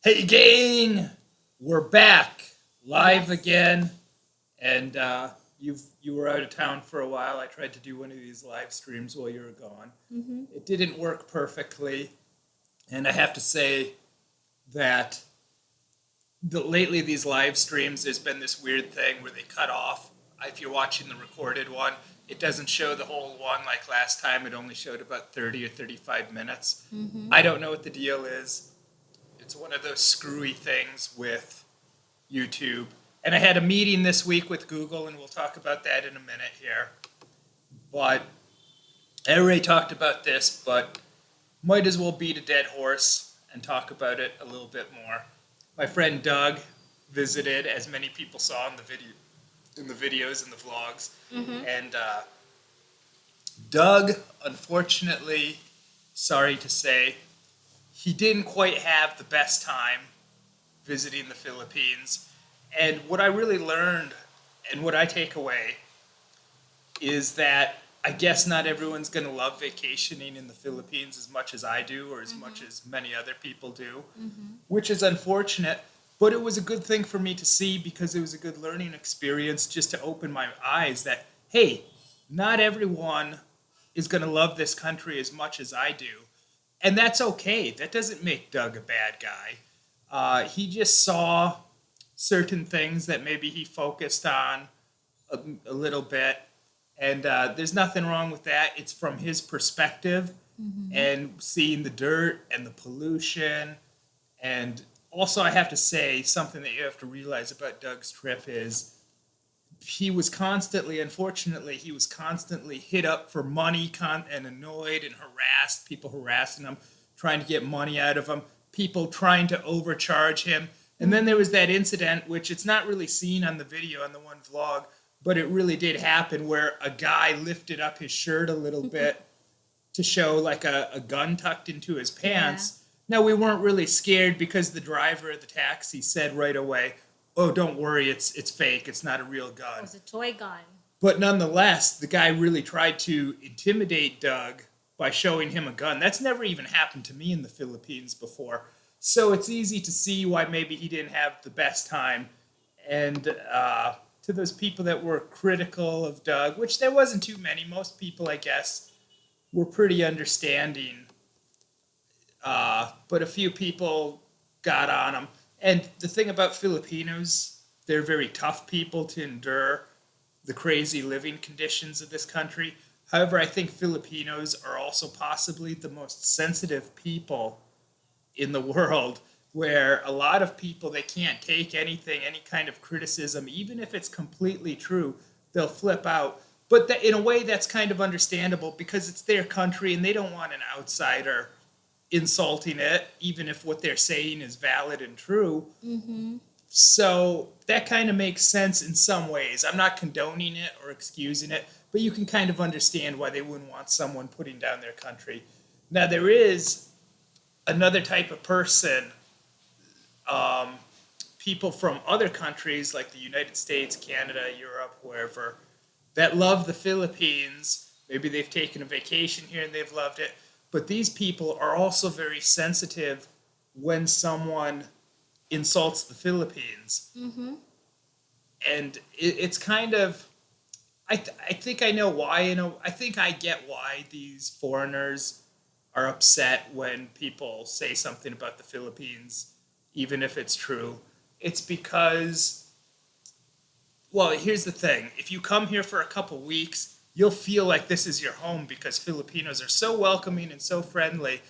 Hey gang, we're back live Yes. again, and you were out of town for a while. I tried to do one of these live streams while you were gone. Mm-hmm. It didn't work perfectly, and I have to say that lately these live streams, there's been this weird thing where they cut off. If you're watching the recorded one, it doesn't show the whole one like last time. It only showed about 30 or 35 minutes. Mm-hmm. I don't know what the deal is. It's one of those screwy things with YouTube. And I had a meeting this week with Google, and we'll talk about that in a minute here. But I already talked about this, but might as well beat a dead horse and talk about it a little bit more. My friend Doug visited, as many people saw in the videos and the vlogs, Mm-hmm. and Doug, unfortunately, sorry to say, he didn't quite have the best time visiting the Philippines. And what I really learned and what I take away is that I guess not everyone's going to love vacationing in the Philippines as much as I do or as much as many other people do, which is unfortunate. But it was a good thing for me to see because it was a good learning experience just to open my eyes that, hey, not everyone is going to love this country as much as I do. And that's okay. That doesn't make Doug a bad guy. He just saw certain things that maybe he focused on a little bit. And there's nothing wrong with that. It's from his perspective and seeing the dirt and the pollution. And also, I have to say, something that you have to realize about Doug's trip is he was constantly, unfortunately, he was constantly hit up for money and annoyed and harassed, people harassing him, trying to get money out of him, people trying to overcharge him. And then there was that incident, which it's not really seen on the video, on the one vlog, but it really did happen where a guy lifted up his shirt a little bit to show like a gun tucked into his pants. Now, we weren't really scared because the driver of the taxi said right away, oh, don't worry, it's fake. It's not a real It gun. was a toy gun. But nonetheless, the guy really tried to intimidate Doug by showing him a gun. That's never even happened to me in the Philippines before. So it's easy to see why maybe he didn't have the best time. And to those people that were critical of Doug, which there wasn't too many, most people, I guess, were pretty understanding. But a few people got on him. And the thing about Filipinos, they're very tough people to endure the crazy living conditions of this country. However, I think Filipinos are also possibly the most sensitive people in the world, where a lot of people, they can't take anything, any kind of criticism, even if it's completely true, they'll flip out. But in a way, that's kind of understandable because it's their country and they don't want an outsider insulting it, even if what they're saying is valid and true. Mm-hmm. So that kind of makes sense in some ways. I'm not condoning it or excusing it, but you can kind of understand why they wouldn't want someone putting down their country. Now, there is another type of person, people from other countries like the United States, Canada, Europe, wherever, that love the Philippines. Maybe they've taken a vacation here and they've loved it. But these people are also very sensitive when someone insults the Philippines. Mm-hmm. And it's kind of, I think I know why. I think I get why these foreigners are upset when people say something about the Philippines, even if it's true. It's because, well, here's the thing. If you come here for a couple weeks, you'll feel like this is your home because Filipinos are so welcoming and so friendly.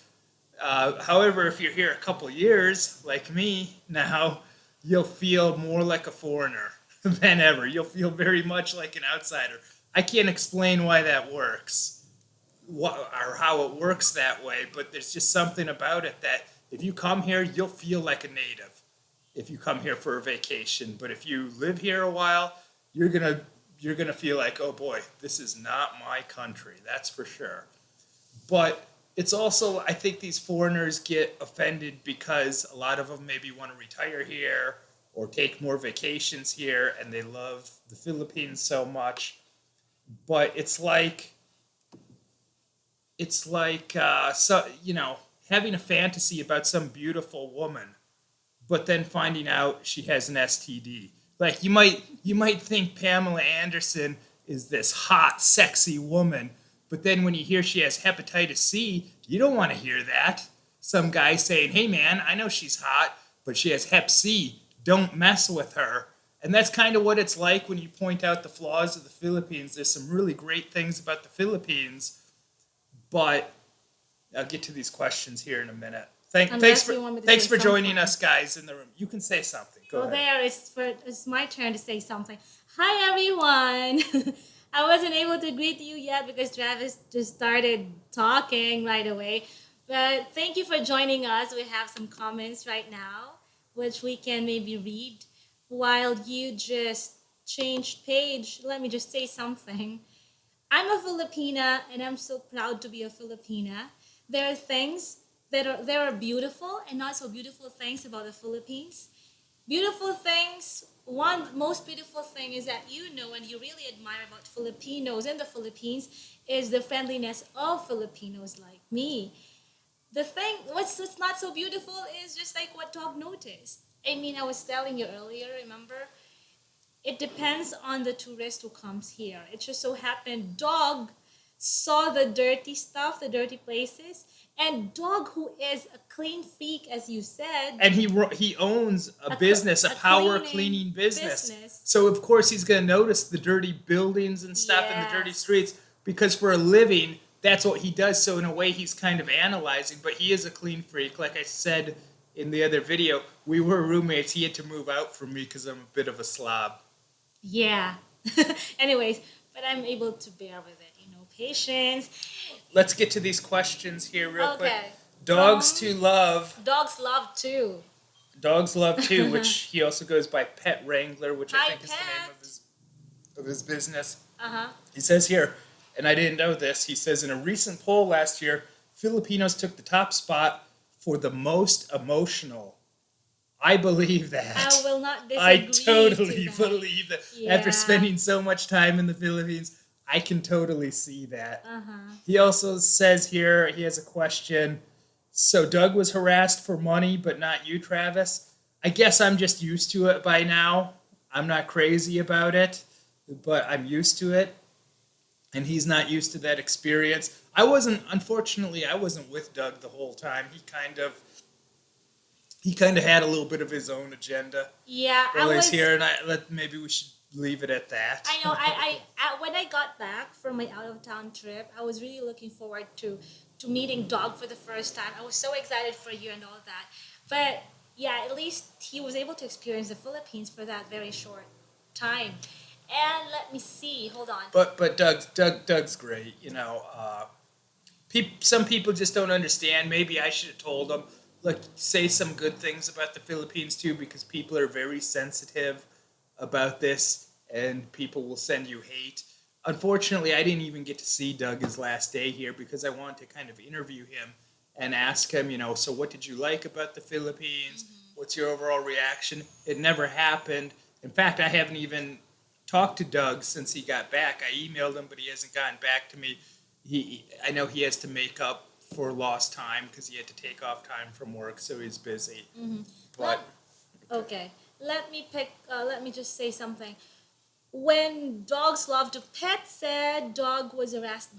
However, if you're here a couple years, like me now, you'll feel more like a foreigner than ever. You'll feel very much like an outsider. I can't explain why that works or how it works that way, but there's just something about it that if you come here, you'll feel like a native if you come here for a vacation. But if you live here a while, you're gonna feel like, oh boy, this is not my country. That's for sure. But it's also, I think these foreigners get offended because a lot of them maybe want to retire here or take more vacations here, and they love the Philippines so much. But it's like having a fantasy about some beautiful woman but then finding out she has an STD. Like you might think Pamela Anderson is this hot, sexy woman, but then when you hear she has hepatitis C, you don't want to hear that. Some guy saying, "Hey man, I know she's hot, but she has Hep C. Don't mess with her." And that's kind of what it's like when you point out the flaws of the Philippines. There's some really great things about the Philippines, but I'll get to these questions here in a minute. Thanks for joining us, guys, in the room. You can say something. Go ahead. It's my turn to say something. Hi, everyone. I wasn't able to greet you yet because Travis just started talking right away. But thank you for joining us. We have some comments right now, which we can maybe read while you just changed page. Let me just say something. I'm a Filipina and I'm so proud to be a Filipina. There are things there are beautiful and not so beautiful things about the Philippines. Beautiful things, one most beautiful thing is that you know and you really admire about Filipinos in the Philippines is the friendliness of Filipinos like me. The thing what's not so beautiful is just like what Dog noticed. I mean, I was telling you earlier, remember? It depends on the tourist who comes here. It just so happened Dog saw the dirty stuff, the dirty places, and Dog, who is a clean freak, as you said, And he owns a business, a power cleaning business. So of course he's going to notice the dirty buildings and stuff and the dirty Yes. streets because for a living that's what he does. So in a way he's kind of analyzing, but he is a clean freak. Like I said in the other video, we were roommates. He had to move out from me because I'm a bit of a slob. Yeah. Anyways, but I'm able to bear with it, patience. Let's get to these questions here real quick. Okay. Dogs From to love. Dogs love too. Dogs love too, which he also goes by Pet Wrangler, which I Hi, think is the name of his business. Uh-huh. He says here, and I didn't know this, he says in a recent poll last year, Filipinos took the top spot for the most emotional. I believe that. I will not disagree. I totally to that. believe that. Yeah. After spending so much time in the Philippines, I can totally see that. Uh-huh. He also says here, he has a question. So Doug was harassed for money, but not you, Travis? I guess I'm just used to it by now. I'm not crazy about it, but I'm used to it. And he's not used to that experience. Unfortunately, I wasn't with Doug the whole time. He kind of had a little bit of his own agenda Yeah, while he's here, and maybe we should leave it at that. I know. When I got back from my out of town trip, I was really looking forward to meeting Dog for the first time. I was so excited for you and all that. But yeah, at least he was able to experience the Philippines for that very short time. And let me see. Hold on. But Doug's great. Some people just don't understand. Maybe I should have told them. Like, say some good things about the Philippines too, because people are very sensitive about this, and people will send you hate. Unfortunately, I didn't even get to see Doug his last day here because I wanted to kind of interview him and ask him, so what did you like about the Philippines? Mm-hmm. What's your overall reaction? It never happened. In fact, I haven't even talked to Doug since he got back. I emailed him, but he hasn't gotten back to me. I know he has to make up for lost time because he had to take off time from work, so he's busy. Mm-hmm. But Okay. Let me just say something. When Dogs Love to Pet said Dog was harassed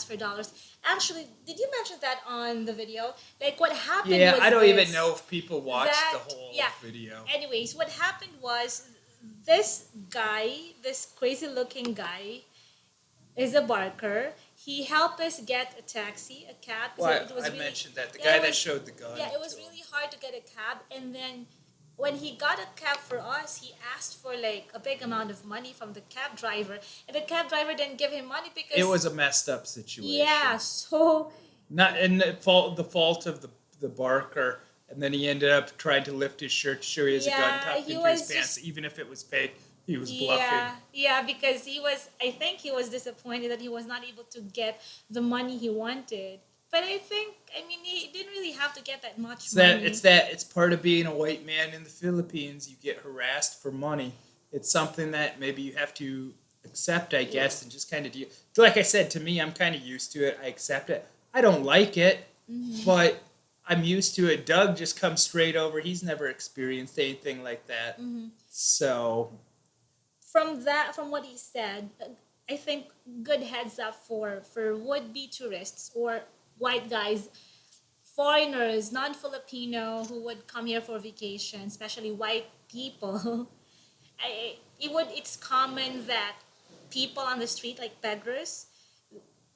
for dollars. Actually, did you mention that on the video? Like what happened yeah, was I don't this, even know if people watched the whole video. Anyways, what happened was this guy, this crazy looking guy, is a barker. He helped us get a taxi, a cab. Well, I mentioned that. The guy that showed the gun. Yeah, it was really hard to get a cab. And then when he got a cab for us, he asked for like a big amount of money from the cab driver. And the cab driver didn't give him money because... It was a messed up situation. Yeah, so... Not and the fault of the barker. And then he ended up trying to lift his shirt to show he has a gun tucked into his pants. Even if it was fake, he was bluffing. Yeah, because I think he was disappointed that he was not able to get the money he wanted. But he didn't really have to get that much money. It's part of being a white man in the Philippines. You get harassed for money. It's something that maybe you have to accept, I guess, and just kind of deal. Like I said, to me, I'm kind of used to it. I accept it. I don't like it, but I'm used to it. Doug just comes straight over. He's never experienced anything like that. Hmm. So, From what he said, I think good heads up for would be tourists or white guys, foreigners, non-Filipino who would come here for vacation, especially white people. It's common that people on the street, like beggars,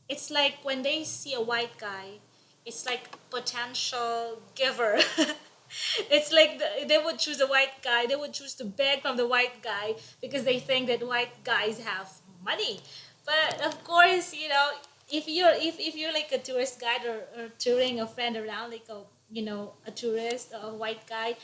it's like when they see a white guy, it's like potential giver. It's like they would choose a white guy. They would choose to beg from the white guy because they think that white guys have money. But of course, if you're like a tourist guide or touring a friend around, like a tourist, a white guy,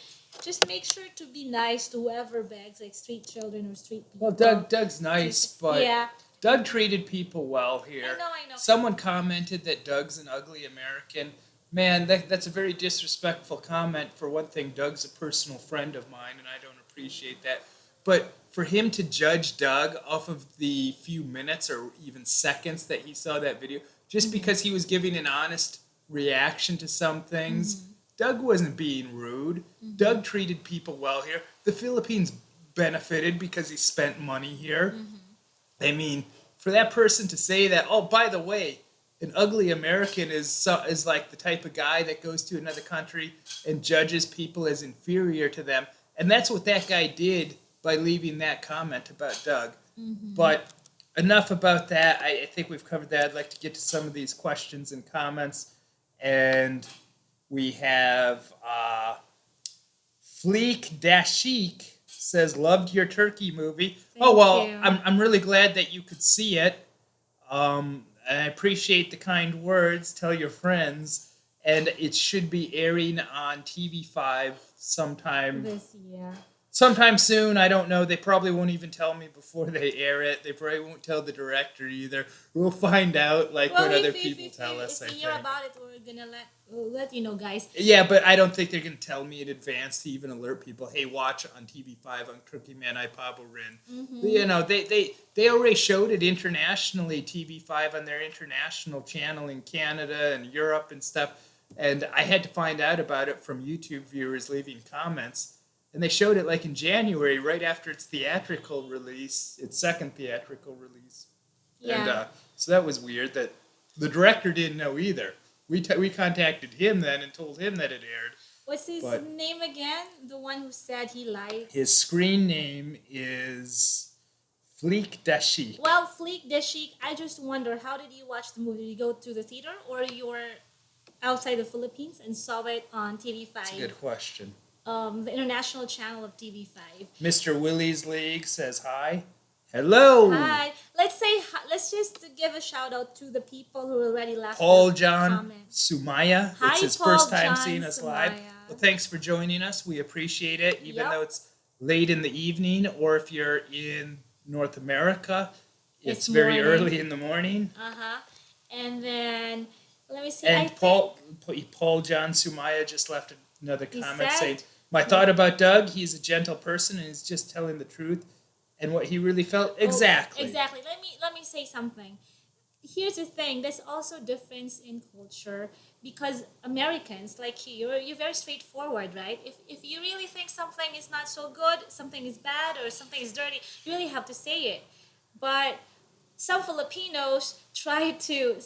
just make sure to be nice to whoever begs, like street children or street well, people. Doug's nice, but Yeah, Doug treated people well I here. know, I know. Someone commented that Doug's an ugly American. Man, that's a very disrespectful comment. For one thing, Doug's a personal friend of mine, and I don't appreciate that. But for him to judge Doug off of the few minutes or even seconds that he saw that video, just because he was giving an honest reaction to some things, Doug wasn't being rude. Doug treated people well here. The Philippines benefited because he spent money here. I mean, for that person to say that, oh, by the way, an ugly American is like the type of guy that goes to another country and judges people as inferior to them, and that's what that guy did by leaving that comment about Doug. But enough about that. I think we've covered that. I'd like to get to some of these questions and comments, and we have Fleek Dashik says, loved your turkey movie. Thank well, you. I'm really glad that you could see it. I appreciate the kind words. Tell your friends. And it should be airing on TV5 This year. sometime soon. I don't know. They probably won't even tell me before they air it. They probably won't tell the director either. We'll find out when other people tell us. If we hear about it, we'll let you know, guys. Yeah, but I don't think they're going to tell me in advance to even alert people, hey, watch on TV5 on Cookie Man I Pablo Rin. You know, they already showed it internationally, TV5 on their international channel in Canada and Europe and stuff. And I had to find out about it from YouTube viewers leaving comments. And they showed it like in January, right after its theatrical release, its second theatrical release. Yeah. And so that was weird that the director didn't know either. We contacted him then and told him that it aired. What's his name again? The one who said he liked. His screen name is Fleek Dashik. Well, Fleek Dashik, I just wonder, how did you watch the movie? Did you go to the theater or you were outside the Philippines and saw it on TV5? That's a good question. The international channel of TV5. Mr. Willie's League says hi. Hello. Hi. Let's just give a shout out to the people who already left Paul the John comment. Sumaya. Hi, It's his Paul first time John seeing us live. Sumaya. Well, thanks for joining us. We appreciate it, even Yep. though it's late in the evening, or if you're in North America, it's very morning. early in the morning. And then let me see. And Paul John Sumaya just left another He comment said- saying, my thought about Doug, he's a gentle person and he's just telling the truth and what he really felt. Exactly. Exactly. Let me say something. Here's the thing. There's also difference in culture because Americans, like you're very straightforward, right? If you really think something is not so good, something is bad, or something is dirty, you really have to say it. But some Filipinos try to,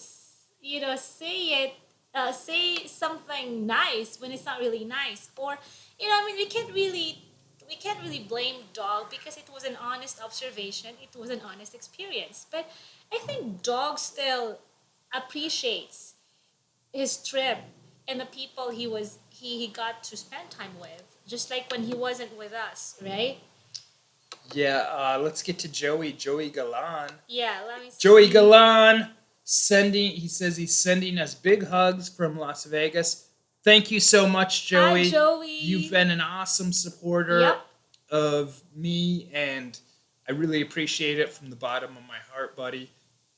say something nice when it's not really nice, or we can't really blame Dog because it was an honest observation, it was an honest experience. But I think Dog still appreciates his trip and the people he got to spend time with, just like when he wasn't with us, right? Yeah, let's get to Joey Galan. Yeah, let me see. Joey Galan he says he's sending us big hugs from Las Vegas. Thank you so much, Joey. Hi, Joey. You've been an awesome supporter Yep. of me, and I really appreciate it from the bottom of my heart, buddy.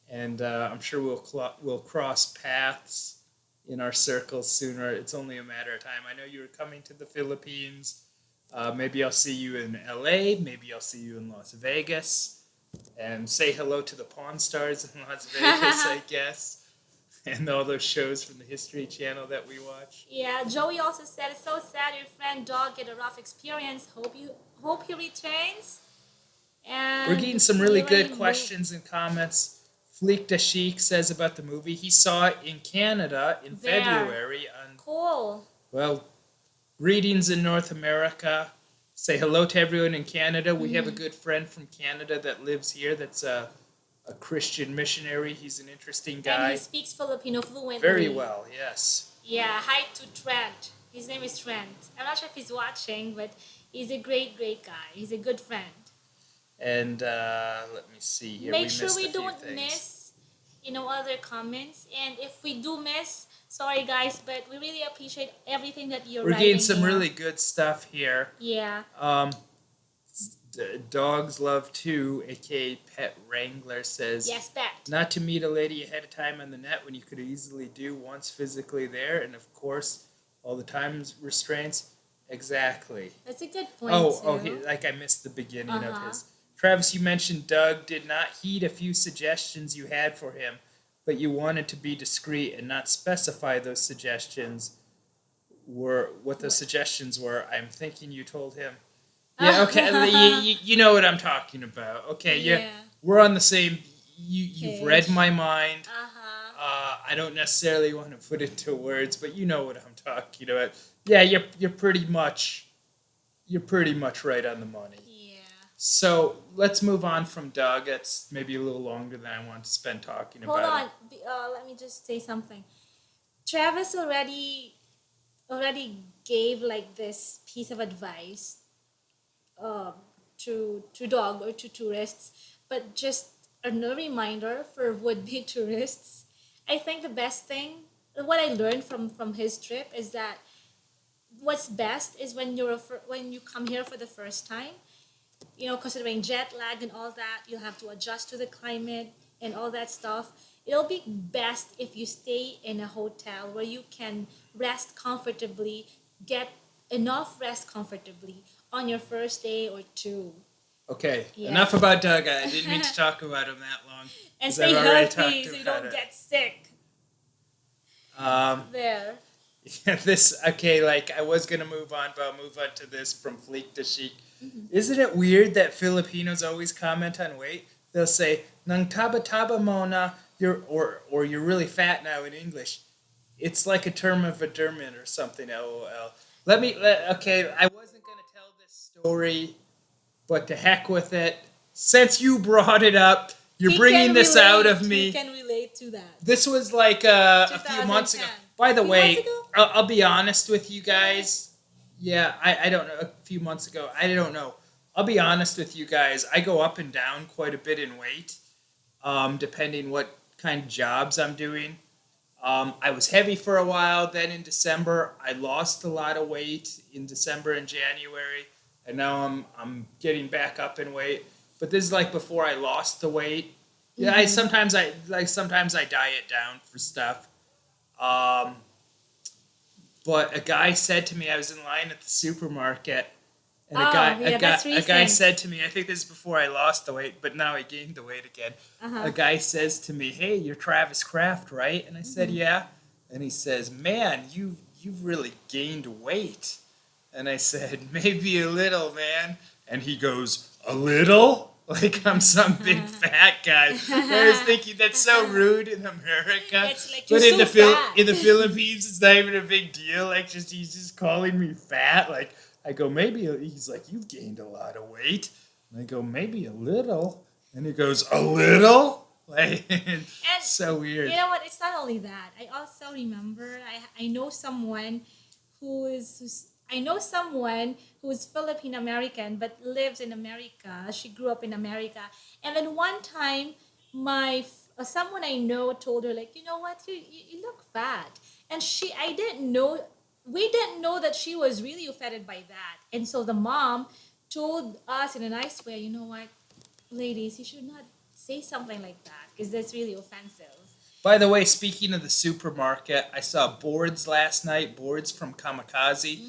And I'm sure we'll cross paths in our circles sooner. It's only a matter of time. I know you were coming to the Philippines. Maybe I'll see you in LA. Maybe I'll see you in Las Vegas. And say hello to the Pawn Stars in Las Vegas, I guess. and all those shows from the History Channel that we watch. Yeah, Joey also said it's so sad your friend dog get a rough experience. Hope he returns. We're And getting some really really good move questions and comments. Fleek Dashik says about the movie he saw it in Canada in there. February. Cool. Well, greetings in North America. Say hello to everyone in Canada. We have a good friend from Canada that lives here that's a Christian missionary. He's an interesting And guy. he speaks Filipino fluently. Very well, yes. Yeah, hi to Trent. His name is Trent. I'm not sure if he's watching, but he's a great, great guy. He's a good friend. And let me see here. Make sure missed we a few don't things. miss, other comments. And if we do miss, sorry guys, but we really appreciate everything that you're We're writing getting some here. really good stuff here. Yeah. Dogs Love Too, aka Pet Wrangler, says, Yes, bet. not to meet a lady ahead of time on the net when you could easily do once physically there, and of course, all the time restraints. Exactly. That's a good point. Like I missed the beginning of Uh-huh. his. Travis, you mentioned Doug did not heed a few suggestions you had for him, but you wanted to be discreet and not specify those suggestions were what those suggestions were. I'm thinking you told him. Yeah, okay. you know what I'm talking about. Okay, Yeah. we're on the same. You've read Page. my mind. Uh-huh. I don't necessarily want to put it into words, but you know what I'm talking about. Yeah, you're pretty much right on the money. Yeah. So let's move on from Doug. That's maybe a little longer than I want to spend talking Hold about. on. Let me just say something. Travis already gave like this piece of advice to dog or to tourists, but just a reminder for would-be tourists. I think the best thing, what I learned from his trip is that what's best is when when you come here for the first time, considering jet lag and all that, you'll have to adjust to the climate and all that stuff. It'll be best if you stay in a hotel where you can rest comfortably, get enough rest comfortably on your first day or two. Okay, Yeah. enough about Doug. I didn't mean to talk about him that long. And 'cause stay I've already healthy talked so you about don't it. get sick. There. Like I was gonna move on, but I'll move on to this from Fleek to Chic. Isn't it weird that Filipinos always comment on weight? They'll say "nang taba taba mona," or you're really fat now in English. It's like a term of endearment or something. LOL. I wasn't gonna tell this story, but to heck with it. Since you brought it up, you're He bringing can this relate- out of He me. can relate to that. This was like a few months ago. 2010. By the Few way, months ago? I'll be honest with you guys. Yeah, I don't know. A few months ago. I don't know. I'll be honest with you guys. I go up and down quite a bit in weight, depending what kind of jobs I'm doing. I was heavy for a while. Then in December, I lost a lot of weight in December and January, and now I'm getting back up in weight. But this is like before I lost the weight. Yeah, sometimes I diet down for stuff. But a guy said to me, I was in line at the supermarket, and that's a guy recent. said to me, I think this is before I lost the weight, but now I gained the weight again. A guy says to me, "Hey, you're Travis Kraft, right?" And I said, "Yeah." And he says, "Man, you've really gained weight." And I said, "Maybe a little, man." And he goes, "A little?" Like I'm some big fat guy. I was thinking that's so rude in America. It's like But you're in the so fat. in the Philippines, it's not even a big deal. Like he's just calling me fat. Like I go, maybe he's like, "You've gained a lot of weight." And I go, "Maybe a little." And he goes, "A little?" Like And so weird. you know what? It's not only that. I also remember I know someone who's Filipino American but lives in America. She grew up in America, and then one time, someone I know told her like, you know what, you look fat, and we didn't know that she was really offended by that, and so the mom told us in a nice way, you know what, ladies, you should not say something like that because that's really offensive. By the way, speaking of the supermarket, I saw boards last night. Boards from Kamikaze.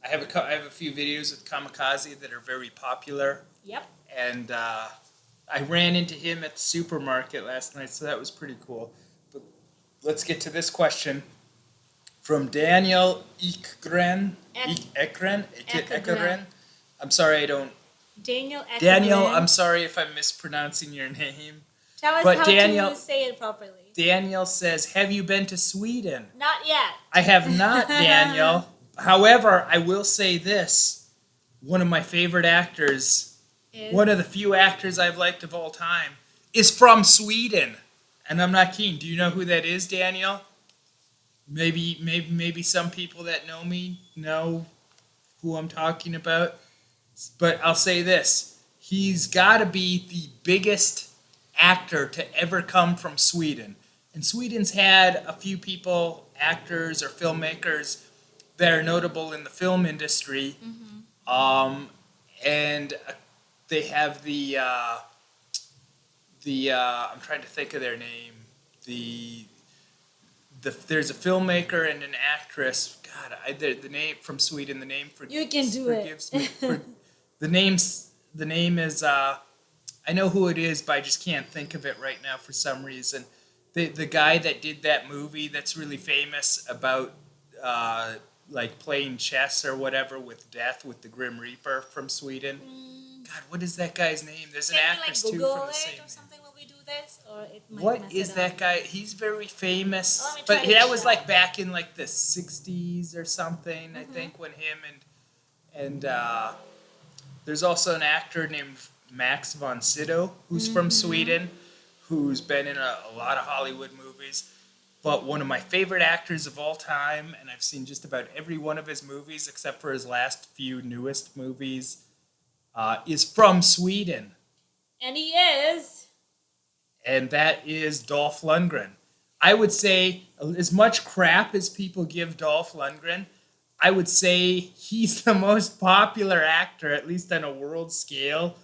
I have a few videos with Kamikaze that are very popular, Yep. and I ran into him at the supermarket last night, so that was pretty cool. But let's get to this question from Daniel Ekgren. Ekgren. I'm sorry, I don't. Daniel Ekgren. Daniel, I'm sorry if I'm mispronouncing your name. Tell us But how Daniel, to say it properly. Daniel says, "Have you been to Sweden?" Not yet. I have not, Daniel. However, I will say this: one of my favorite actors, one of the few actors I've liked of all time, is from Sweden, and I'm not kidding. Do you know who that is, Daniel? Maybe some people that know me know who I'm talking about. But I'll say this: he's got to be the biggest actor to ever come from Sweden. And Sweden's had a few people, actors or filmmakers, that are notable in the film industry. And they have the I'm trying to think of their name. There's a filmmaker and an actress. God, the name from Sweden. The name you can do forgives me. The name is I know who it is, but I just can't think of it right now for some reason. The guy that did that movie that's really famous about like playing chess or whatever with death with the Grim Reaper from Sweden. God, what is that guy's name? There's an actress too from the same name. Something when we do this, or it might What is that guy? He's very famous, but that was like back in like the '60s or something. I think when him and there's also an actor named Max von Sydow who's from Sweden, who's been in a lot of Hollywood movies. But one of my favorite actors of all time, and I've seen just about every one of his movies except for his last few newest movies, is from Sweden. And he is. And that is Dolph Lundgren. I would say, as much crap as people give Dolph Lundgren, I would say he's the most popular actor, at least on a world scale,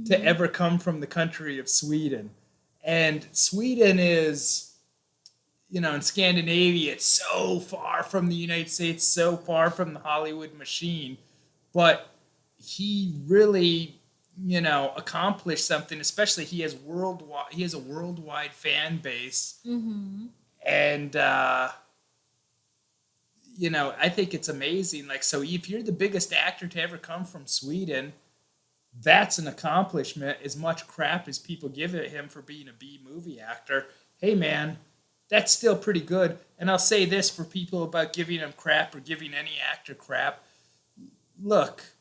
to ever come from the country of Sweden. And Sweden is, in Scandinavia, it's so far from the United States, so far from the Hollywood machine. But he really, accomplished something. Especially, he has a worldwide fan base, and I think it's amazing. Like, so if you're the biggest actor to ever come from Sweden, that's an accomplishment. As much crap as people give him for being a B movie actor, hey man, that's still pretty good. And I'll say this for people about giving him crap or giving any actor crap. Look,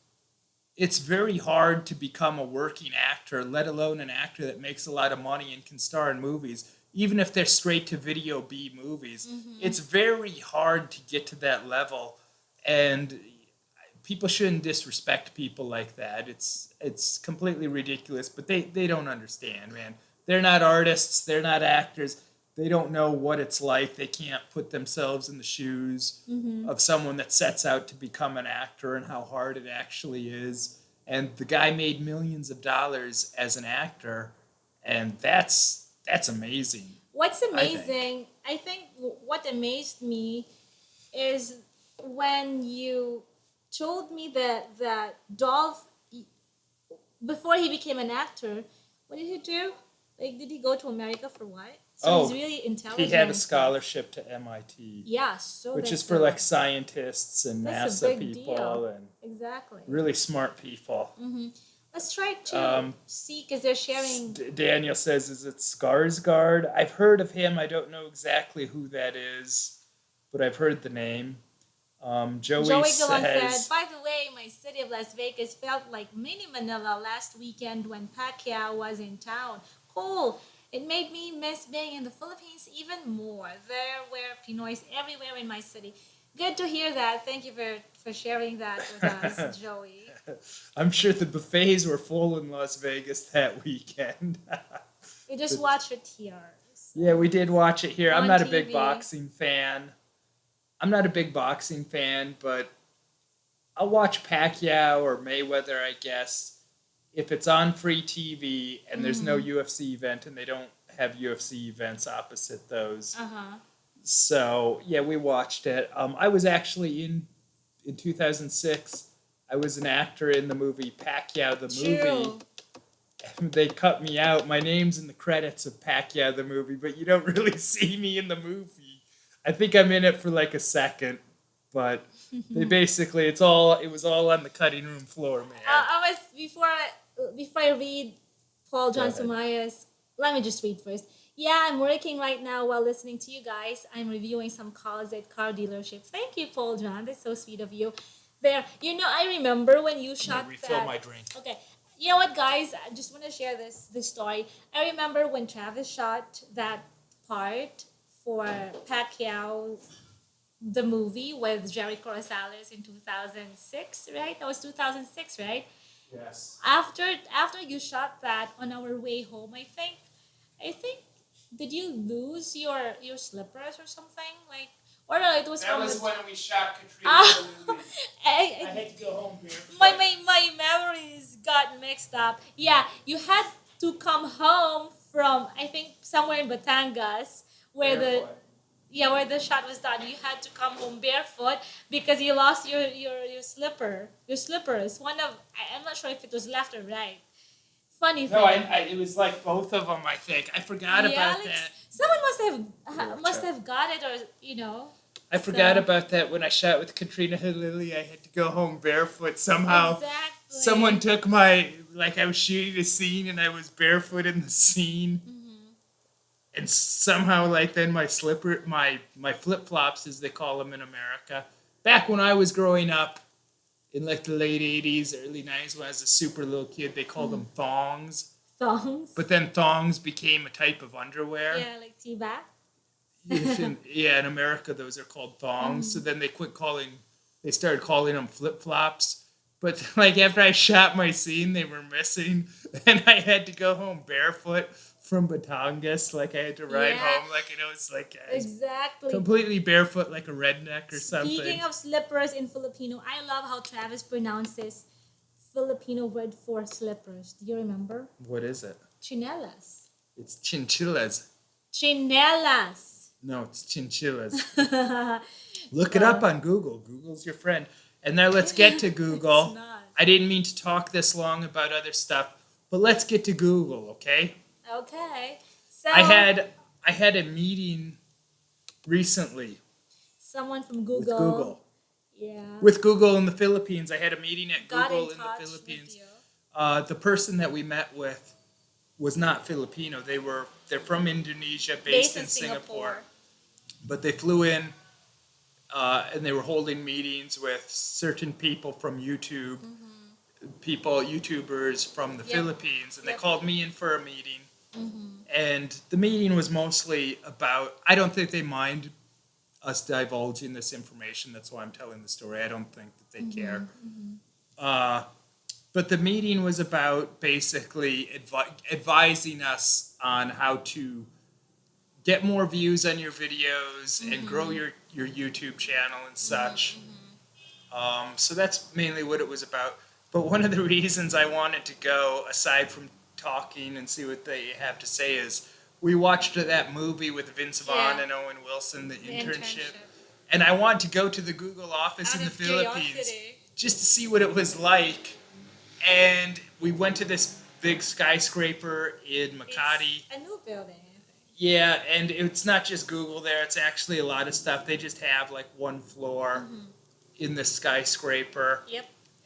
it's very hard to become a working actor, let alone an actor that makes a lot of money and can star in movies, even if they're straight to video B movies. It's very hard to get to that level, and people shouldn't disrespect people like that. It's completely ridiculous, but they don't understand, man. They're not artists, they're not actors. They don't know what it's like. They can't put themselves in the shoes of someone that sets out to become an actor and how hard it actually is. And the guy made millions of dollars as an actor, and that's amazing. What's amazing, I think what amazed me is when you told me that Dolph, before he became an actor, what did he do? Like, did he go to America for what? So he's really intelligent. He had a scholarship to MIT. Yeah, so which is for like scientists and that's NASA people and exactly really smart people. Let's try to see, because they're sharing. Daniel says, "Is it Skarsgård?" I've heard of him. I don't know exactly who that is, but I've heard the name. Joey says, "By the way, my city of Las Vegas felt like mini Manila last weekend when Pacquiao was in town. Cool. It made me miss being in the Philippines even more. There were Pinoys everywhere in my city." Good to hear that. Thank you for sharing that with us, Joey. I'm sure the buffets were full in Las Vegas that weekend. We just watched it here. So. Yeah, we did watch it here. I'm not TV. a big boxing fan. But I'll watch Pacquiao or Mayweather, I guess, if it's on free TV and there's no UFC event, and they don't have UFC events opposite those. So, yeah, we watched it. I was actually in 2006, I was an actor in the movie Pacquiao the Movie. They cut me out. My name's in the credits of Pacquiao the movie, but you don't really see me in the movie. I think I'm in it for like a second, but they basically it was all on the cutting room floor, man. I was before I read Paul Go John ahead. Sumaya's. Let me just read first. Yeah, I'm working right now while listening to you guys. I'm reviewing some cars at car dealerships. Thank you, Paul John. That's so sweet of you. There, I remember when you I'm gonna shot refill that. my drink. Okay, you know what, guys? I just want to share this story. I remember when Travis shot that part for Pacquiao, the movie with Jericho Rosales in 2006, right? That was 2006, right? Yes. After you shot that on our way home, I think did you lose your slippers or something like, or no, it was That from was the when we shot Katrina. ah, I had to go home barefoot. my memories got mixed up. Yeah, you had to come home from, I think, somewhere in Batangas where the Barefoot. yeah, where the shot was done. You had to come home barefoot because you lost your slippers. I'm not sure if it was left or right. Funny No, thing. it was like both of them. I think I forgot Yeah, about like that. someone Yeah, must check. have got it, or I forgot So about that when I shot with Katrina Halili. I had to go home barefoot somehow. Someone exactly. took my like I was shooting a scene and I was barefoot in the scene, and somehow like then my flip flops as they call them in America. Back when I was growing up in like the late '80s, early '90s, when I was a super little kid, they called them thongs. Thongs. But then thongs became a type of underwear. Yeah, like tea back. Yeah, in America those are called thongs. So then they started calling them flip flops. But like after I shot my scene, they were missing, and I had to go home barefoot from Batangas. Like I had to ride Yeah, home, like I was like exactly. completely barefoot, like a redneck or something. Speaking of slippers in Filipino, I love how Travis pronounces Filipino word for slippers. Do you remember? What is it? Chinelas. It's chinchillas. Chinelas. No, it's chinchillas. Look it up on Google. Google's your friend. And now let's get to Google. It's not. I didn't mean to talk this long about other stuff, but let's get to Google, okay? Okay. So I had a meeting recently someone from with Google. Google. Yeah. With Google in the Philippines. I had a meeting at Got Google in in the touch Philippines. with you. The person that we met with was not Filipino. They're from Indonesia, Based based in in Singapore. Singapore. But they flew in and they were holding meetings with certain people from YouTube, YouTubers from the Yep. Philippines, and they Yep. called me in for a meeting. And the meeting was mostly about, I don't think they mind us divulging this information. That's why I'm telling the story. I don't think that they care. Uh, but the meeting was about basically advising us on how to get more views on your videos and grow your YouTube channel and such. So that's mainly what it was about. But one of the reasons I wanted to go, aside from talking and see what they have to say, is we watched that movie with Vince Vaughn Yeah. and Owen Wilson, the The internship. And I wanted to go to the Google office Out in the of Philippines curiosity. just to see what it was like. And we went to this big skyscraper in Makati. It's a new building, I think. Yeah, and it's not just Google there. It's actually a lot of stuff. They just have like one floor in the skyscraper, Yep.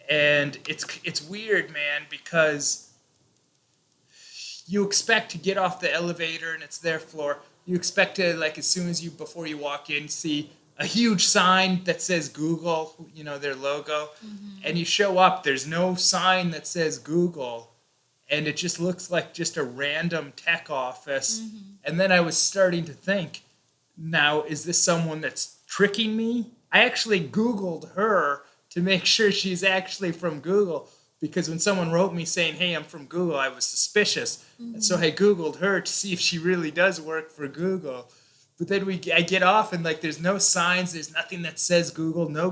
and it's weird, man, because you expect to get off the elevator and it's their floor. You expect to like as soon as before you walk in see a huge sign that says Google, their logo, and you show up. There's no sign that says Google. And it just looks like just a random tech office. And then I was starting to think, now, is this someone that's tricking me? I actually Googled her to make sure she's actually from Google. Because when someone wrote me saying, hey, I'm from Google, I was suspicious. And so I Googled her to see if she really does work for Google. But then I get off and like there's no signs, there's nothing that says Google, no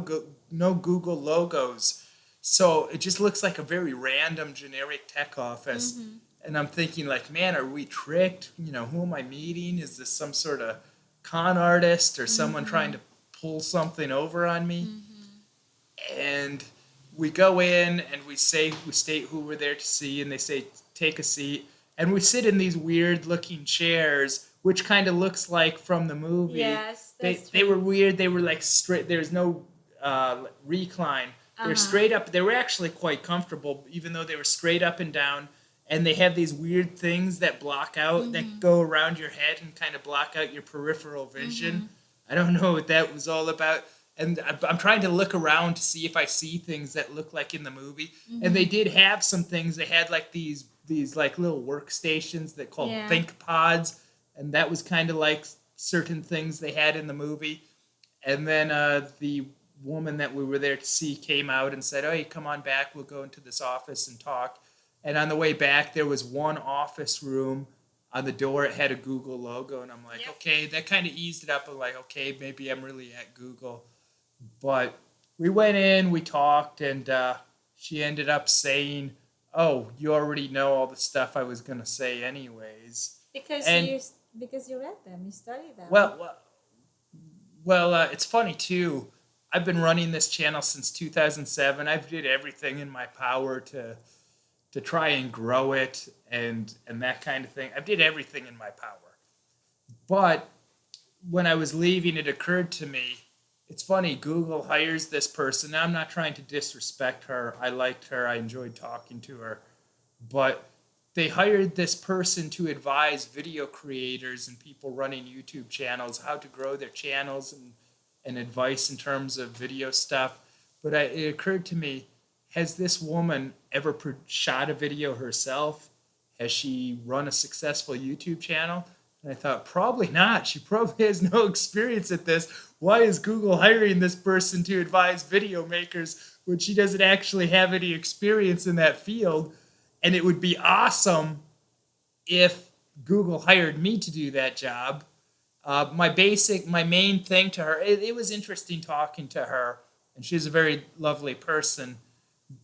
Google logos. So it just looks like a very random generic tech office. And I'm thinking like, man, are we tricked? Who am I meeting? Is this some sort of con artist or someone trying to pull something over on me? And we go in and we state who we're there to see, and they say take a seat, and we sit in these weird looking chairs, which kind of looks like from the movie. Yes, They that's they were true. weird. They were like straight. There's no recline. They're straight up. They were actually quite comfortable, even though they were straight up and down. And they have these weird things that block out, that go around your head and kind of block out your peripheral vision. I don't know what that was all about. And I'm trying to look around to see if I see things that look like in the movie. And they did have some things. They had like these like little workstations that called Yeah. think pods, and that was kind of like certain things they had in the movie. And then the woman that we were there to see came out and said, "Oh, hey, come on back. We'll go into this office and talk." And on the way back, there was one office room. On the door, it had a Google logo, and I'm like, Yep. okay, that kind of eased it up. I'm like, okay, maybe I'm really at Google. But we went in, we talked, and she ended up saying, "Oh, you already know all the stuff I was gonna say, anyways." Because And you read them, you studied them. well, it's funny too. I've been running this channel since 2007. I've did everything in my power to try and grow it and that kind of thing. I did everything in my power. But when I was leaving, it occurred to me, it's funny, Google hires this person. Now, I'm not trying to disrespect her. I liked her. I enjoyed talking to her. But they hired this person to advise video creators and people running YouTube channels how to grow their channels and advice in terms of video stuff. But it occurred to me, has this woman ever shot a video herself? Has she run a successful YouTube channel? And I thought, probably not. She probably has no experience at this. Why is Google hiring this person to advise video makers when she doesn't actually have any experience in that field? And it would be awesome if Google hired me to do that job. My main thing to her, it was interesting talking to her, and she's a very lovely person.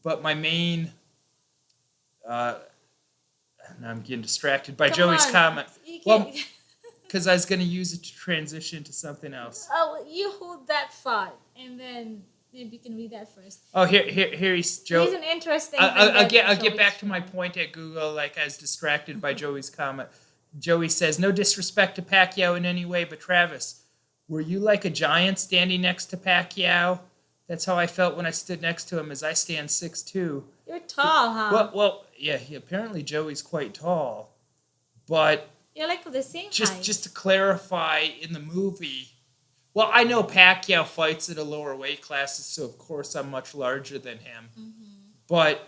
But my main, now I'm getting distracted by Come Joey's on. comment. You Well, can't. because I was going to use it to transition to something else. Oh, you hold that thought, and then maybe you can read that first. Oh, here he's Joe. Here's an interesting I'll thing. I'll get back to my point at Google. Like, I was distracted by Joey's comment. Joey says, "No disrespect to Pacquiao in any way, but Travis, were you like a giant standing next to Pacquiao? That's how I felt when I stood next to him, as I stand 6'2". You're tall, huh? Well, yeah. Apparently Joey's quite tall, but You're like the same height. just to clarify, in the movie, well, I know Pacquiao fights at a lower weight class, so of course I'm much larger than him. But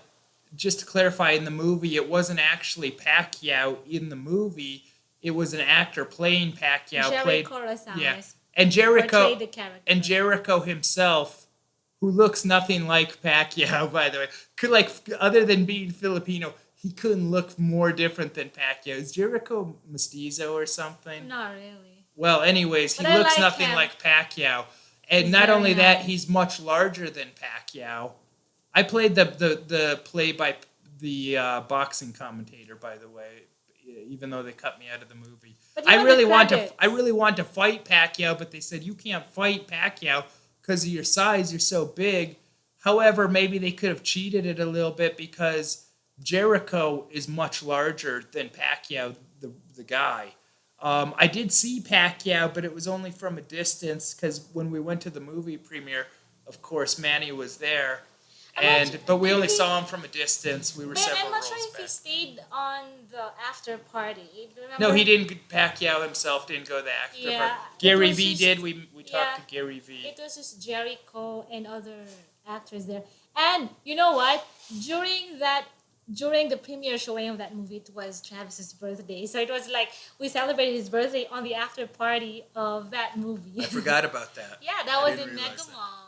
just to clarify, in the movie, it wasn't actually Pacquiao in the movie. It was an actor playing Pacquiao. Jericho Rosales Yeah. And Jericho portrayed the character. and Jericho himself, who looks nothing like Pacquiao, by the way, could, like, other than being Filipino, he couldn't look more different than Pacquiao. Is Jericho mestizo or something? Not really. Well, anyways, he But I looks like nothing him. like Pacquiao. And He's not very only that, nice. he's much larger than Pacquiao. I played the play by the boxing commentator, by the way, even though they cut me out of the movie. But you I have really the want to credits. I really want to fight Pacquiao, but they said you can't fight Pacquiao because of your size. You're so big. However, maybe they could have cheated it a little bit, because Jericho is much larger than Pacquiao, the guy. I did see Pacquiao, but it was only from a distance, because when we went to the movie premiere, of course, Manny was there. But we only saw him from a distance. We were But several I'm not rows sure if he back. stayed on the after party. Remember? No, he didn't. Pacquiao himself didn't go the after Yeah, part. it Gary was V just- did. We yeah. talked to Gary V. It was just Jericho and other actors there. And you know what? During the premiere showing of that movie, it was Travis's birthday. So it was like we celebrated his birthday on the after party of that movie. I forgot about that. Yeah, that I was didn't in realize Mega that. Mall.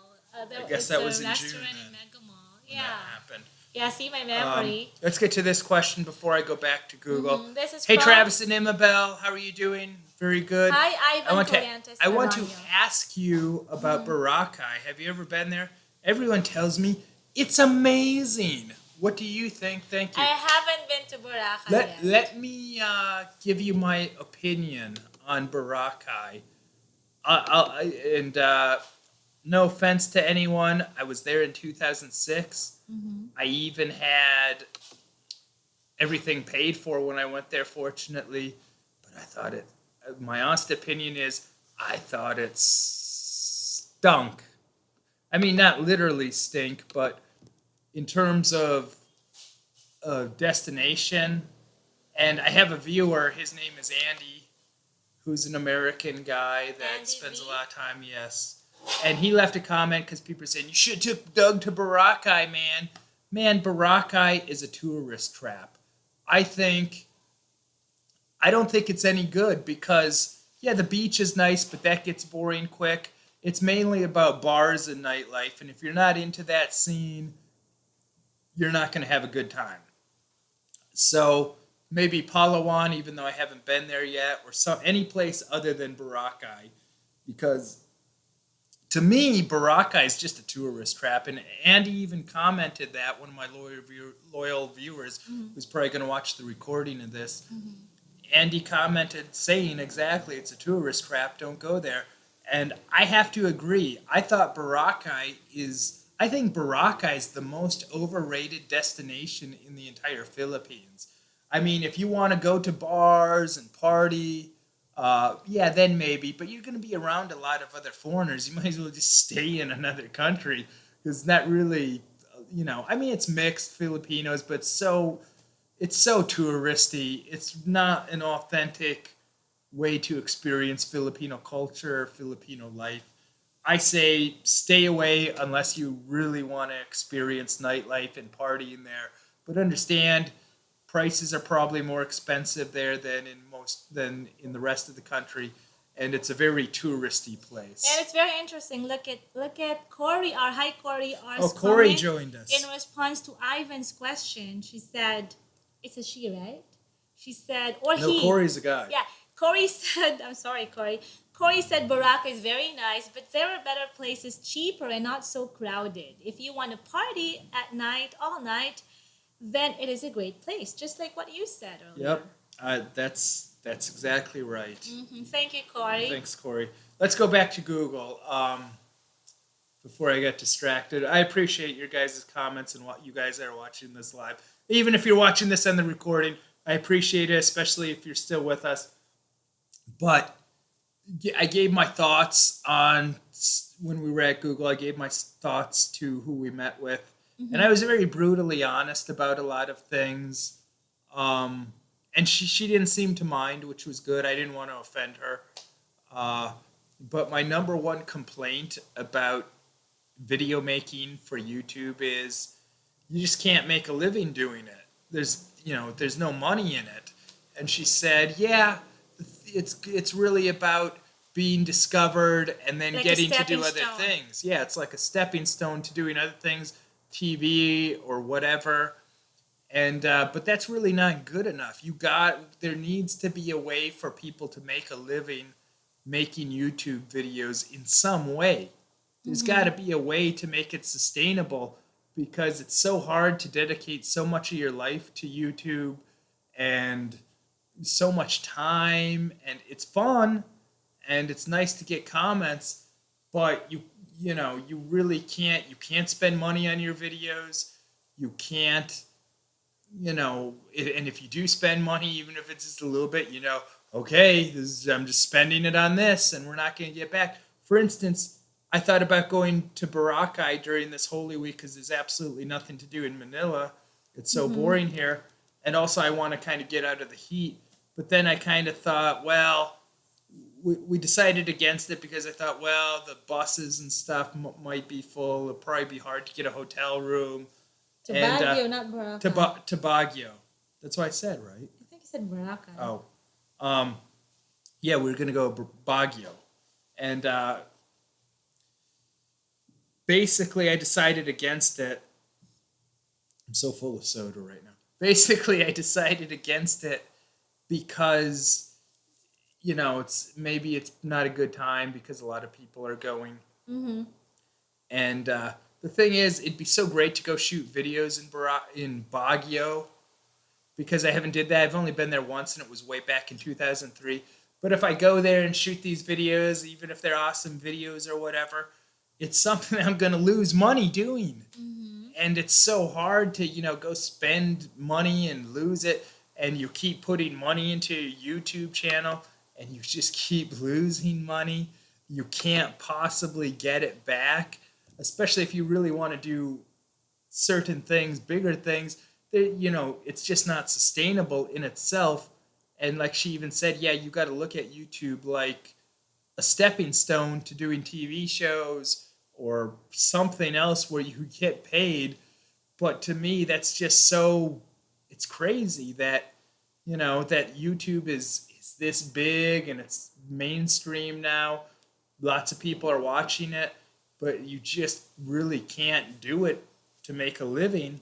I guess that was in June restaurant then, in Mega Mall. when Yeah. that happened. Yeah, see my memory. Let's get to this question before I go back to Google. This is Hey, from- Travis and Imabelle, how are you doing? Very good. Hi, Ivan I want to Colantes ask you about Boracay. Have you ever been there? Everyone tells me it's amazing. What do you think? Thank you. I haven't been to Boracay yet. Let me give you my opinion on Boracay. No offense to anyone, I was there in 2006. I even had everything paid for when I went there, fortunately. But my honest opinion is, I thought it stunk. I mean, not literally stink, but in terms of destination. And I have a viewer, his name is Andy, who's an American guy that Andy spends V? a lot of time, yes. And he left a comment because people are saying, you should have took Doug to Boracay, man. Man, Boracay is a tourist trap. I don't think it's any good because, yeah, the beach is nice, but that gets boring quick. It's mainly about bars and nightlife, and if you're not into that scene, you're not going to have a good time. So maybe Palawan, even though I haven't been there yet, or any place other than Boracay, because to me, Boracay is just a tourist trap. And Andy even commented that, one of my loyal viewers, who's probably going to watch the recording of this. Andy commented saying exactly, it's a tourist trap, don't go there. And I have to agree. I think Boracay is the most overrated destination in the entire Philippines. I mean, if you want to go to bars and party, yeah, then maybe. But you're going to be around a lot of other foreigners. You might as well just stay in another country. It's not really, I mean, it's mixed Filipinos, but it's so touristy. It's not an authentic way to experience Filipino culture, Filipino life. I say stay away unless you really want to experience nightlife and partying there. But understand, prices are probably more expensive there than in the rest of the country, and it's a very touristy place. And it's very interesting. Look at Corey, our hi Corey, our Corey joined us. In response to Ivan's question. She said, "It's a she, right?" She said, or No, he. Corey's a guy. Yeah, Corey said. I'm sorry, Corey. Corey said Boracay is very nice, but there are better places, cheaper and not so crowded. If you want to party at night, all night, then it is a great place, just like what you said earlier. Yep, that's exactly right. Thank you, Corey. Thanks, Corey. Let's go back to Google before I get distracted. I appreciate your guys' comments and what you guys are watching this live. Even if you're watching this on the recording, I appreciate it, especially if you're still with us. But I gave my thoughts on, when we were at Google, I gave my thoughts to who we met with. And I was very brutally honest about a lot of things. And she didn't seem to mind, which was good. I didn't want to offend her. But my number one complaint about video making for YouTube is you just can't make a living doing it. There's no money in it. And she said, yeah, it's really about being discovered and then like getting to do other things. Yeah, it's like a stepping stone to doing other things, TV or whatever. And but that's really not good enough. There needs to be a way for people to make a living making YouTube videos in some way. There's got to be a way to make it sustainable, because it's so hard to dedicate so much of your life to YouTube and so much time, and it's fun and it's nice to get comments, but you really can't spend money on your videos. You can't, and if you do spend money, even if it's just a little bit, okay, I'm just spending it on this and we're not going to get back. For instance, I thought about going to Boracay during this Holy Week because there's absolutely nothing to do in Manila. It's so boring here. And also I want to kind of get out of the heat. But then I kind of thought, well, we decided against it because I thought, well, the buses and stuff might be full. It'll probably be hard to get a hotel room. To Baguio, not Boracay. To Baguio. That's what I said, right? I think you said Boracay. Oh. Yeah, we were going to go Baguio. And basically, I decided against it. I'm so full of soda right now. Basically, I decided against it because, it's not a good time because a lot of people are going. And the thing is, it'd be so great to go shoot videos in Baguio, because I haven't did that. I've only been there once, and it was way back in 2003. But if I go there and shoot these videos, even if they're awesome videos or whatever, it's something I'm going to lose money doing. and it's so hard to go spend money and lose it, and you keep putting money into your YouTube channel and you just keep losing money. You can't possibly get it back, especially if you really want to do certain things, bigger things. It's just not sustainable in itself. And like she even said, yeah, you got to look at YouTube like a stepping stone to doing TV shows or something else where you get paid. But to me, that's just so, it's crazy that, that YouTube is this big and it's mainstream now. Lots of people are watching it, but you just really can't do it to make a living.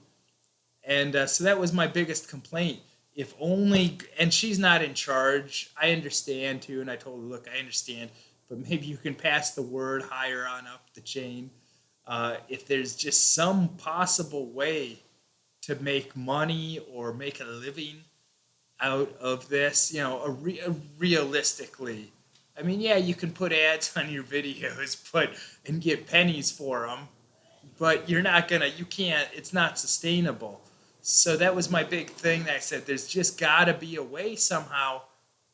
And so that was my biggest complaint. If only, and she's not in charge. I understand too, and I told her, look, I understand, but maybe you can pass the word higher on up the chain. If there's just some possible way to make money or make a living out of this, realistically. I mean, yeah, you can put ads on your videos, but and get pennies for them, but you can't, it's not sustainable. So that was my big thing that I said, there's just got to be a way somehow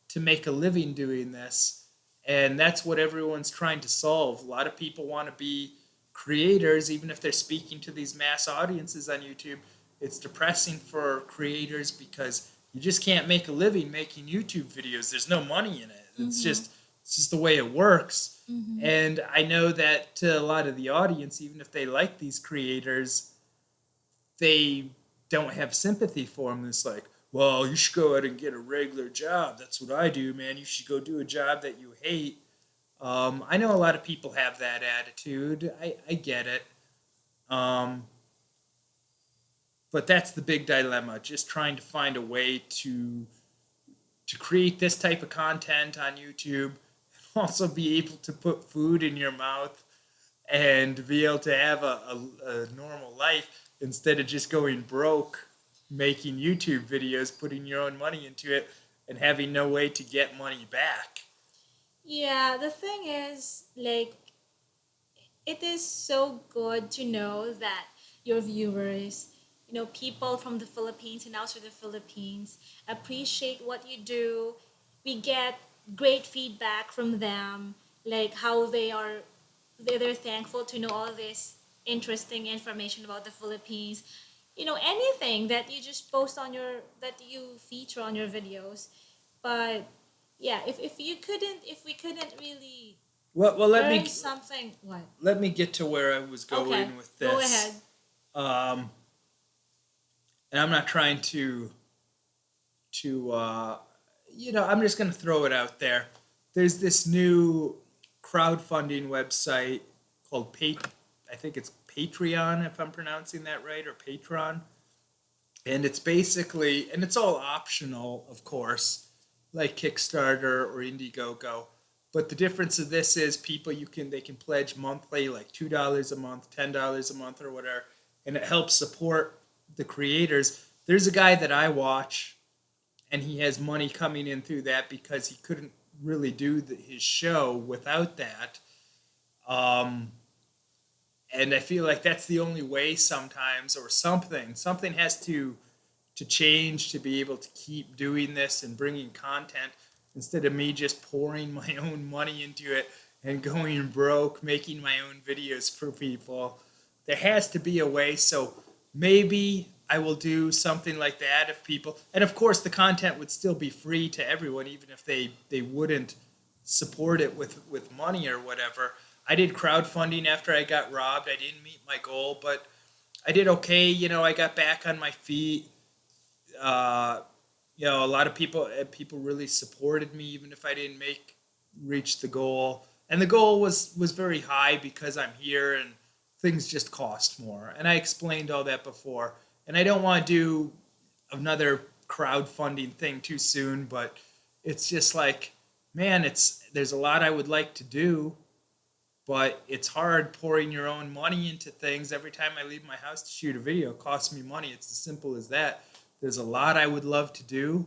to make a living doing this. And that's what everyone's trying to solve. A lot of people want to be creators, even if they're speaking to these mass audiences on YouTube. It's depressing for creators because you just can't make a living making YouTube videos. There's no money in it. It's just the way it works. And I know that to a lot of the audience, even if they like these creators, they don't have sympathy for them. It's like, well, you should go out and get a regular job. That's what I do, man. You should go do a job that you hate. I know a lot of people have that attitude. I get it. Um, but that's the big dilemma. Just trying to find a way to create this type of content on YouTube, and also be able to put food in your mouth and be able to have a normal life instead of just going broke making YouTube videos, putting your own money into it, and having no way to get money back. Yeah, the thing is, like, it is so good to know that your viewers, people from the Philippines and outside the Philippines appreciate what you do. We get great feedback from them, like how they're thankful to know all this interesting information about the Philippines. Anything that you just post on that you feature on your videos. But yeah, if we couldn't really Well, learn something, what? let me get to where I was Okay, going with go ahead. this. Um, and I'm not trying to I'm just going to throw it out there. There's this new crowdfunding website called I think it's Patreon, if I'm pronouncing that right, or Patreon. And it's basically, and it's all optional, of course, like Kickstarter or Indiegogo. But the difference of this is they can pledge monthly, like $2 a month, $10 a month, or whatever, and it helps support the creators. There's a guy that I watch, and he has money coming in through that because he couldn't really do his show without that. Um, and I feel like that's the only way sometimes, or something has to change to be able to keep doing this and bringing content instead of me just pouring my own money into it and going broke making my own videos for people. There has to be a way. So maybe I will do something like that if people, and of course the content would still be free to everyone, even if they wouldn't support it with money or whatever. I did crowdfunding after I got robbed. I didn't meet my goal, but I did okay. I got back on my feet. uh, a lot of people really supported me, even if I didn't reach the goal. And the goal was very high because I'm here and things just cost more. And I explained all that before. And I don't want to do another crowdfunding thing too soon, but it's just like, man, there's a lot I would like to do, but it's hard pouring your own money into things. Every time I leave my house to shoot a video, it costs me money. It's as simple as that. There's a lot I would love to do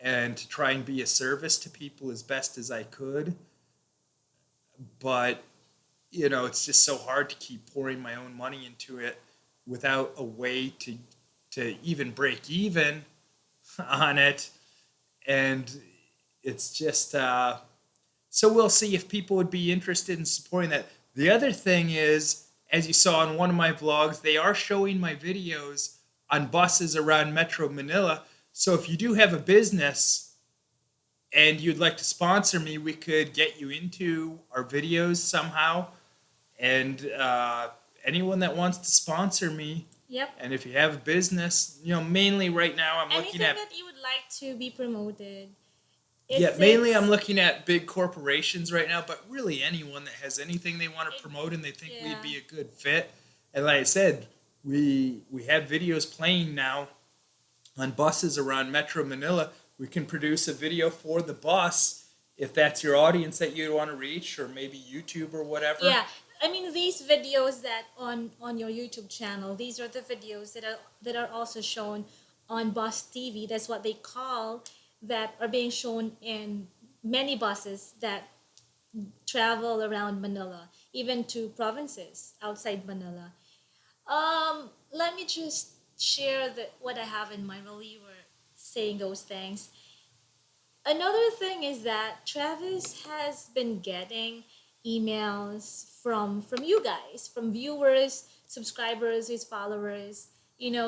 and to try and be a service to people as best as I could. But, it's just so hard to keep pouring my own money into it without a way to even break even on it, and it's just so we'll see if people would be interested in supporting that. The other thing is, as you saw in one of my vlogs, they are showing my videos on buses around Metro Manila. So if you do have a business and you'd like to sponsor me, we could get you into our videos somehow. And anyone that wants to sponsor me, Yep. and if you have a business, mainly right now I'm Anything looking at that you would like to be promoted. mainly I'm looking at big corporations right now, but really anyone that has anything they want to promote and they think Yeah. we'd be a good fit. And like I said, we have videos playing now on buses around Metro Manila. We can produce a video for the bus if that's your audience that you want to reach, or maybe YouTube or whatever. Yeah, I mean these videos that on your YouTube channel, these are the videos that are also shown on bus TV. That's what they call, that are being shown in many buses that travel around Manila, even to provinces outside Manila. Let me just share what I have in mind while you were saying those things. Another thing is that Travis has been getting emails from you guys, from viewers, subscribers, his followers,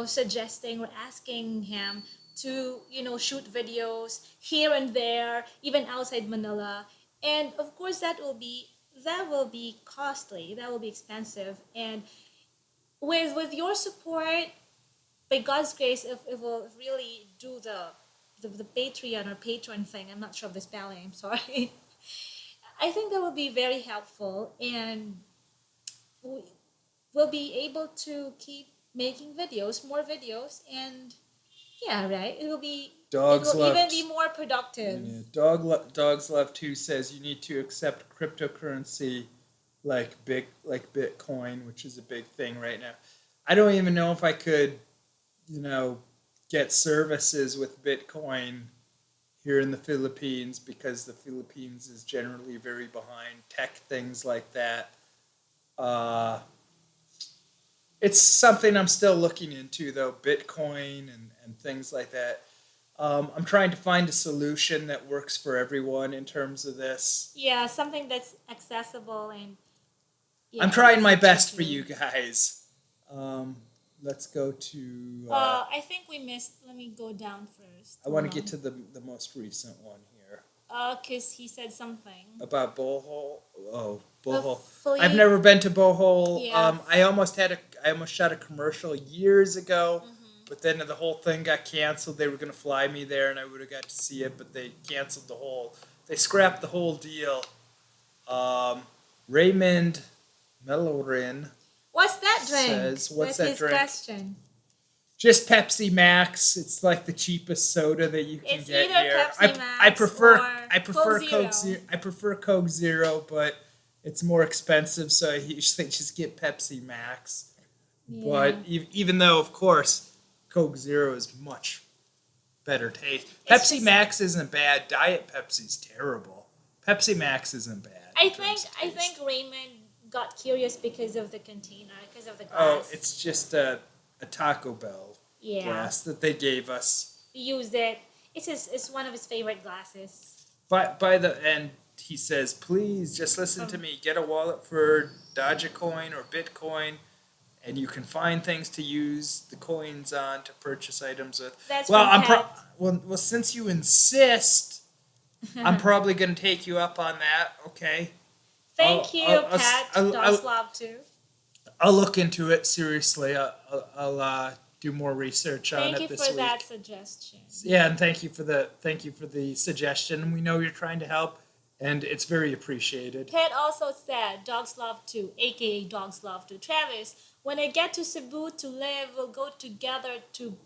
suggesting or asking him to, shoot videos here and there, even outside Manila. And of course that will be costly, that will be expensive. And with your support, by God's grace, if we'll really do the Patreon or Patreon thing, I'm not sure of the spelling, I'm sorry. I think that will be very helpful, and we'll be able to keep making videos, more videos, and yeah, right. Dogs it will love even be more productive. Yeah, Dogs Love Too says you need to accept cryptocurrency like Bitcoin, which is a big thing right now. I don't even know if I could, get services with Bitcoin here in the Philippines, because the Philippines is generally very behind tech things like that. Uh, it's something I'm still looking into, though, Bitcoin and things like that. I'm trying to find a solution that works for everyone in terms of this. Yeah, something that's accessible and yeah. I'm trying my that's best for true. you guys. Let's go to. I think we missed. Let me go down first. I want to get to the most recent one here Because he said something. about Bohol. Oh, Bohol. Hopefully- I've never been to Bohol. Yeah. I almost shot a commercial years ago, but then the whole thing got canceled. They were going to fly me there, and I would have got to see it, but they canceled they scrapped the whole deal. Raymond Melorin What's that drink? says, "What's That's that his drink?" question. Just Pepsi Max. It's like the cheapest soda that you can It's get either here. Pepsi I Max prefer or Coke Zero. I prefer Coke Zero, but it's more expensive, so I usually just get Pepsi Max. Yeah. But even though, of course, Coke Zero is much better taste. It's Pepsi just- Max isn't bad. Diet Pepsi's terrible. Pepsi Max isn't bad. I in terms think of taste. Raymond got curious because of the container, because of the glass. Oh, it's just a Taco Bell yeah. glass that they gave us. He used it. It's one of his favorite glasses. By the end, he says, please just listen to me. Get a wallet for Dogecoin or Bitcoin, and you can find things to use the coins on to purchase items with. That's well, from I'm Pat. well, since you insist, I'm probably going to take you up on that. Okay. Thank you, Pat. Doslav too. I'll look into it seriously. I'll do more research on Thank it you this for week. that suggestion. Yeah, and thank you for the suggestion. We know you're trying to help, and it's very appreciated. Pat also said, Dogs Love Too, aka Dogs Love Too. Travis, when I get to Cebu to live, we'll go together to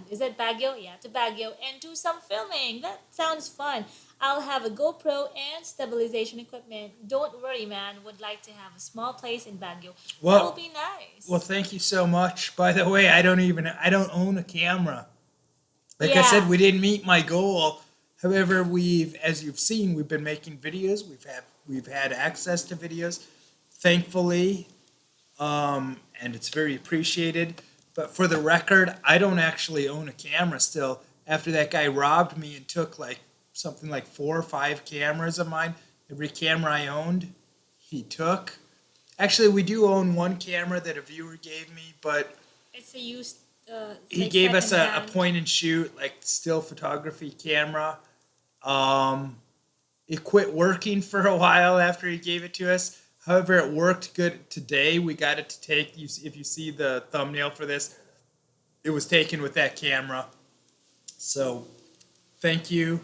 Is that Baguio? Yeah, to Baguio, and do some filming. That sounds fun. I'll have a GoPro and stabilization equipment. Don't worry, man. Would like to have a small place in Baguio. Well- that will be nice. Well, thank you so much. By the way, I don't own a camera. Like I Yeah. said, we didn't meet my goal. However, as you've seen, we've been making videos. We've had access to videos. Thankfully, and it's very appreciated. But for the record, I don't actually own a camera still. After that guy robbed me and took like something like 4 or 5 cameras of mine, every camera I owned, he took. Actually, we do own one camera that a viewer gave me, but It's a used. he Like gave us a secondhand. point and shoot, like still photography camera. Um, it quit working for a while after he gave it to us. However, it worked good today. We got it to take, if you see the thumbnail for this, it was taken with that camera. So thank you.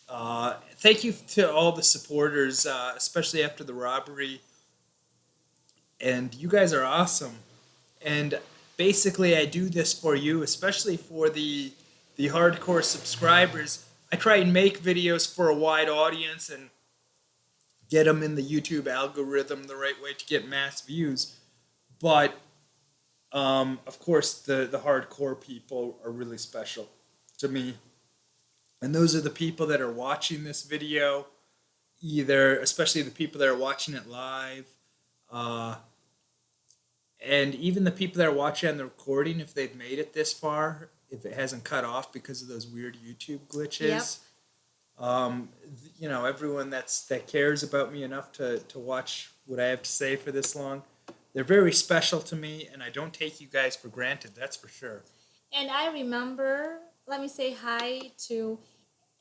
Thank you to all the supporters, especially after the robbery. And you guys are awesome. And basically, I do this for you, especially for the hardcore subscribers. I try and make videos for a wide audience and get them in the YouTube algorithm the right way to get mass views. But of course, the hardcore people are really special to me. And those are the people that are watching this video, either, especially the people that are watching it live, and even the people that are watching on the recording, if they've made it this far, if it hasn't cut off because of those weird YouTube glitches. Everyone that cares about me enough to watch what I have to say for this long, they're very special to me, and I don't take you guys for granted, that's for sure. And I remember, let me say hi to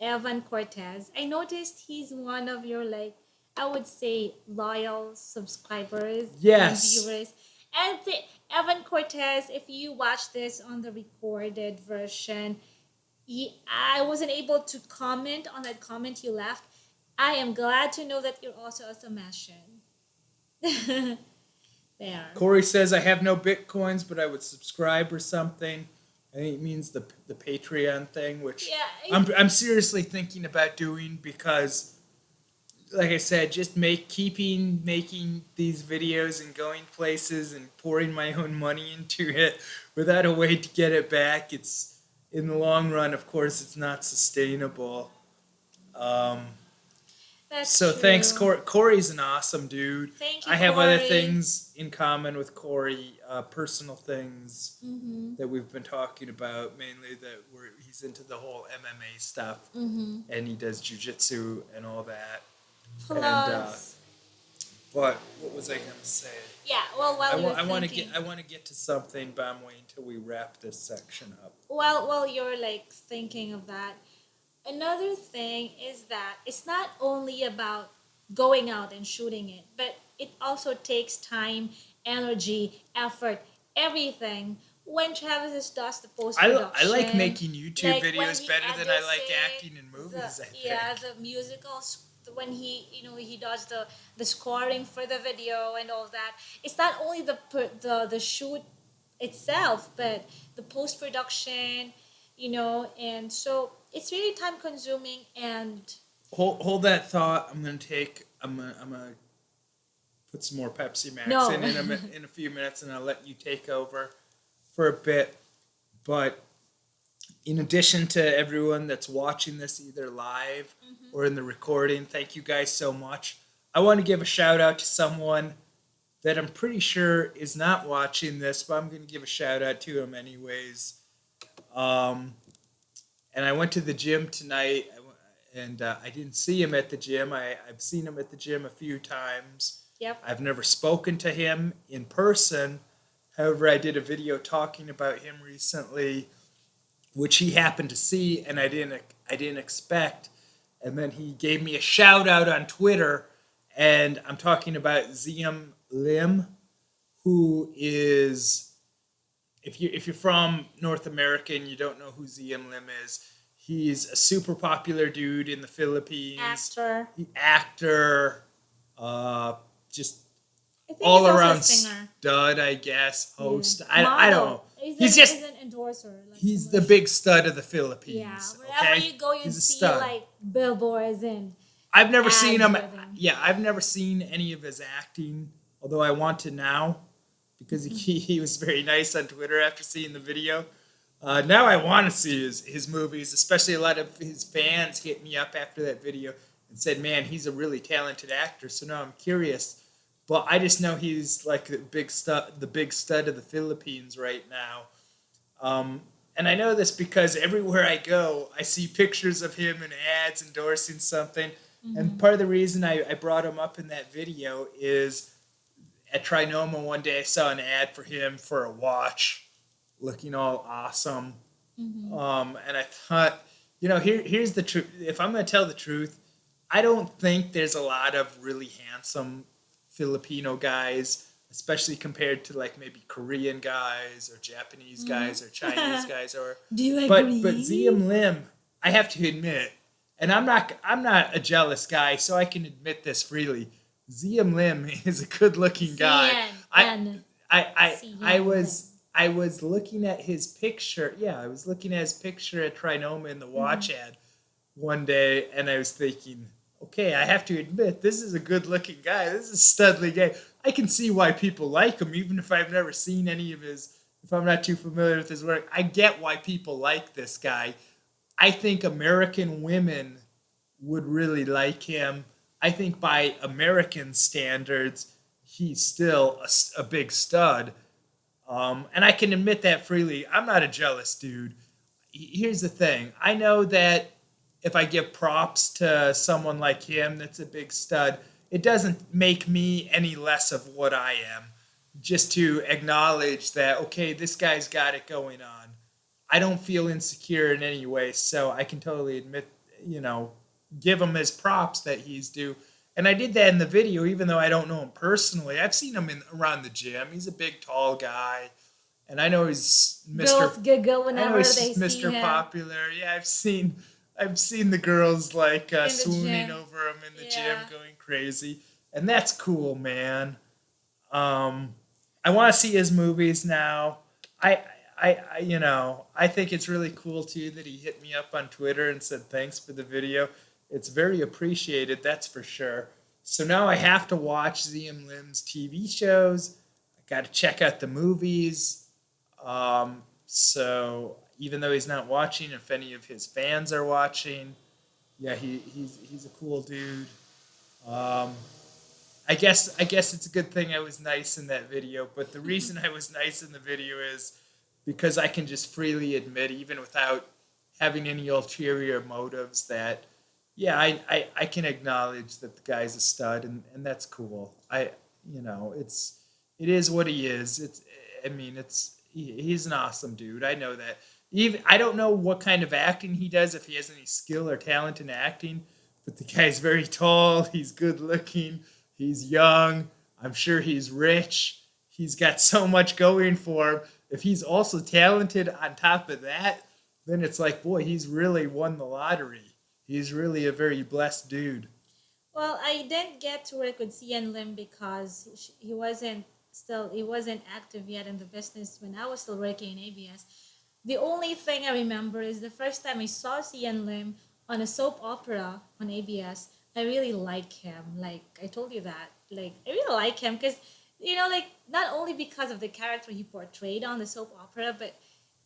Evan Cortez. I noticed he's one of your, like, I would say, loyal subscribers Yes. and viewers. And Evan Cortez, if you watch this on the recorded version, I wasn't able to comment on that comment you left. I am glad to know that you're also a Samasian. There. Corey says, I have no bitcoins, but I would subscribe or something. I think it means the Patreon thing, which Yeah. I'm seriously thinking about doing because, like I said, just making these videos and going places and pouring my own money into it without a way to get it back. It's, in the long run, of course, it's not sustainable. That's So true. thanks, Corey. Corey's an awesome dude. Thank you, I have other Corey. things in common with Corey, personal things Mm-hmm. that we've been talking about, mainly that he's into the whole MMA stuff, Mm-hmm. and he does jiu-jitsu and all that. Plus, But what was I gonna say? yeah. Well, while you're I want to thinking, get to something, but I'm waiting until we wrap this section up. while you're like thinking of that, another thing is that it's not only about going out and shooting it, but it also takes time, energy, effort, everything. When Travis does the post production, I like making YouTube like when videos he better than I like edits it, acting in movies. I think. the musicals, when he does the scoring for the video and all that. It's not only the shoot itself, but the post production, and so it's really time consuming. And Hold that thought. I'm gonna put some more Pepsi Max No. in a few minutes, and I'll let you take over for a bit. But in addition to everyone that's watching this either live or in the recording, thank you guys so much. I want to give a shout out to someone that I'm pretty sure is not watching this, but I'm going to give a shout out to him anyways. And I went to the gym tonight, and I didn't see him at the gym. I've seen him at the gym a few times. yep, I've never spoken to him in person. However, I did a video talking about him recently, which he happened to see, and I didn't expect. And then he gave me a shout out on Twitter, and I'm talking about Ziam Lim, who is, if you're from North America and you don't know who Ziam Lim is, he's a super popular dude in the Philippines. actor. Just I think all he's also around a singer. stud, I guess, host. Yeah. I don't know. Model. He's just- he's an endorser. Like He's the someone- big stud of the Yeah, Philippines. wherever Okay? you go, you He's a see stud. like billboards and I've never ads seen him. and everything. Yeah, I've never seen any of his acting, although I want to now because he was very nice on Twitter after seeing the video. Now I want to see his movies, especially a lot of his fans hit me up after that video and said, man, he's a really talented actor. So now I'm curious but I just know he's like the big stud of the Philippines right now. And I know this because everywhere I go, I see pictures of him in ads endorsing something. And Mm-hmm. part of the reason I brought him up in that video is at Trinoma one day I saw an ad for him for a watch looking all awesome. Mm-hmm. And I thought, here's the truth. If I'm going to tell the truth, I don't think there's a lot of really handsome Filipino guys, especially compared to like maybe Korean guys or Japanese guys or Chinese Mm-hmm. guys or Do you but agree? Ziam Lim, I have to admit, and I'm not a jealous guy, so I can admit this freely. Ziam Lim is a good-looking guy. I CNN. I CNN. was looking at his picture. Yeah, I was looking at his picture at Trinoma in the Mm-hmm. watch ad one day, and I was thinking, okay, I have to admit, this is a good-looking guy. This is a studly guy. I can see why people like him, even if I've never seen any of his. If I'm not too familiar with his work, I get why people like this guy. I think American women would really like him. I think by American standards, he's still a big stud. And I can admit that freely. I'm not a jealous dude. Here's the thing. I know that if I give props to someone like him that's a big stud, it doesn't make me any less of what I am. Just to acknowledge that, okay, this guy's got it going on. I don't feel insecure in any way, so I can totally admit, you know, give him his props that he's due. And I did that in the video, even though I don't know him personally. I've seen him around the gym. He's a big, tall guy, and I know he's Mister. Girls giggle I know whenever he's they just see Mister him Popular. Yeah, I've seen the girls like in the swooning gym. over him in the gym, Yeah. going crazy, and that's cool, man. Um, I want to see his movies now. I, I think it's really cool too that he hit me up on Twitter and said thanks for the video. It's very appreciated, that's for sure. So now I have to watch Ziam Lim's TV shows. I got to check out the movies. So even though he's not watching, if any of his fans are watching, yeah, he's a cool dude. Um, I guess it's a good thing I was nice in that video, but the reason I was nice in the video is because I can just freely admit, even without having any ulterior motives, that yeah, I can acknowledge that the guy's a stud, and that's cool. It is what he is. He's an awesome dude. I know that. Even I don't know what kind of acting he does, if he has any skill or talent in acting, but the guy's very tall. He's good looking. He's young. I'm sure he's rich. He's got so much going for him. If he's also talented on top of that, then it's like, boy, he's really won the lottery. He's really a very blessed dude. Well, I didn't get to work with CN Lim because he wasn't active yet in the business when I was still working in ABS. The only thing I remember is the first time I saw CN Lim on a soap opera on ABS. I really like him. Like I told you that. Like I really like him because like not only because of the character he portrayed on the soap opera, but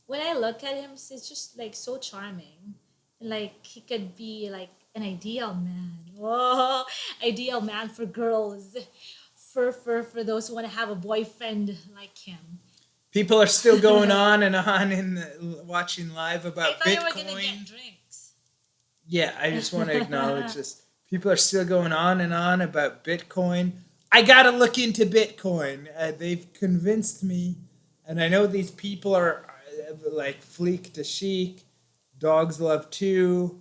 when I look at him, it's just like so charming. Like he could be like an ideal man. Whoa, ideal man for girls, for those who want to have a boyfriend like him. People are still going on and on in watching live I about thought you were gonna get Bitcoin. drinks. Yeah, I just want to acknowledge this. People are still going on and on about Bitcoin. I got to look into Bitcoin. They've convinced me. And I know these people are like Fleek to Chic, Dogs Love 2,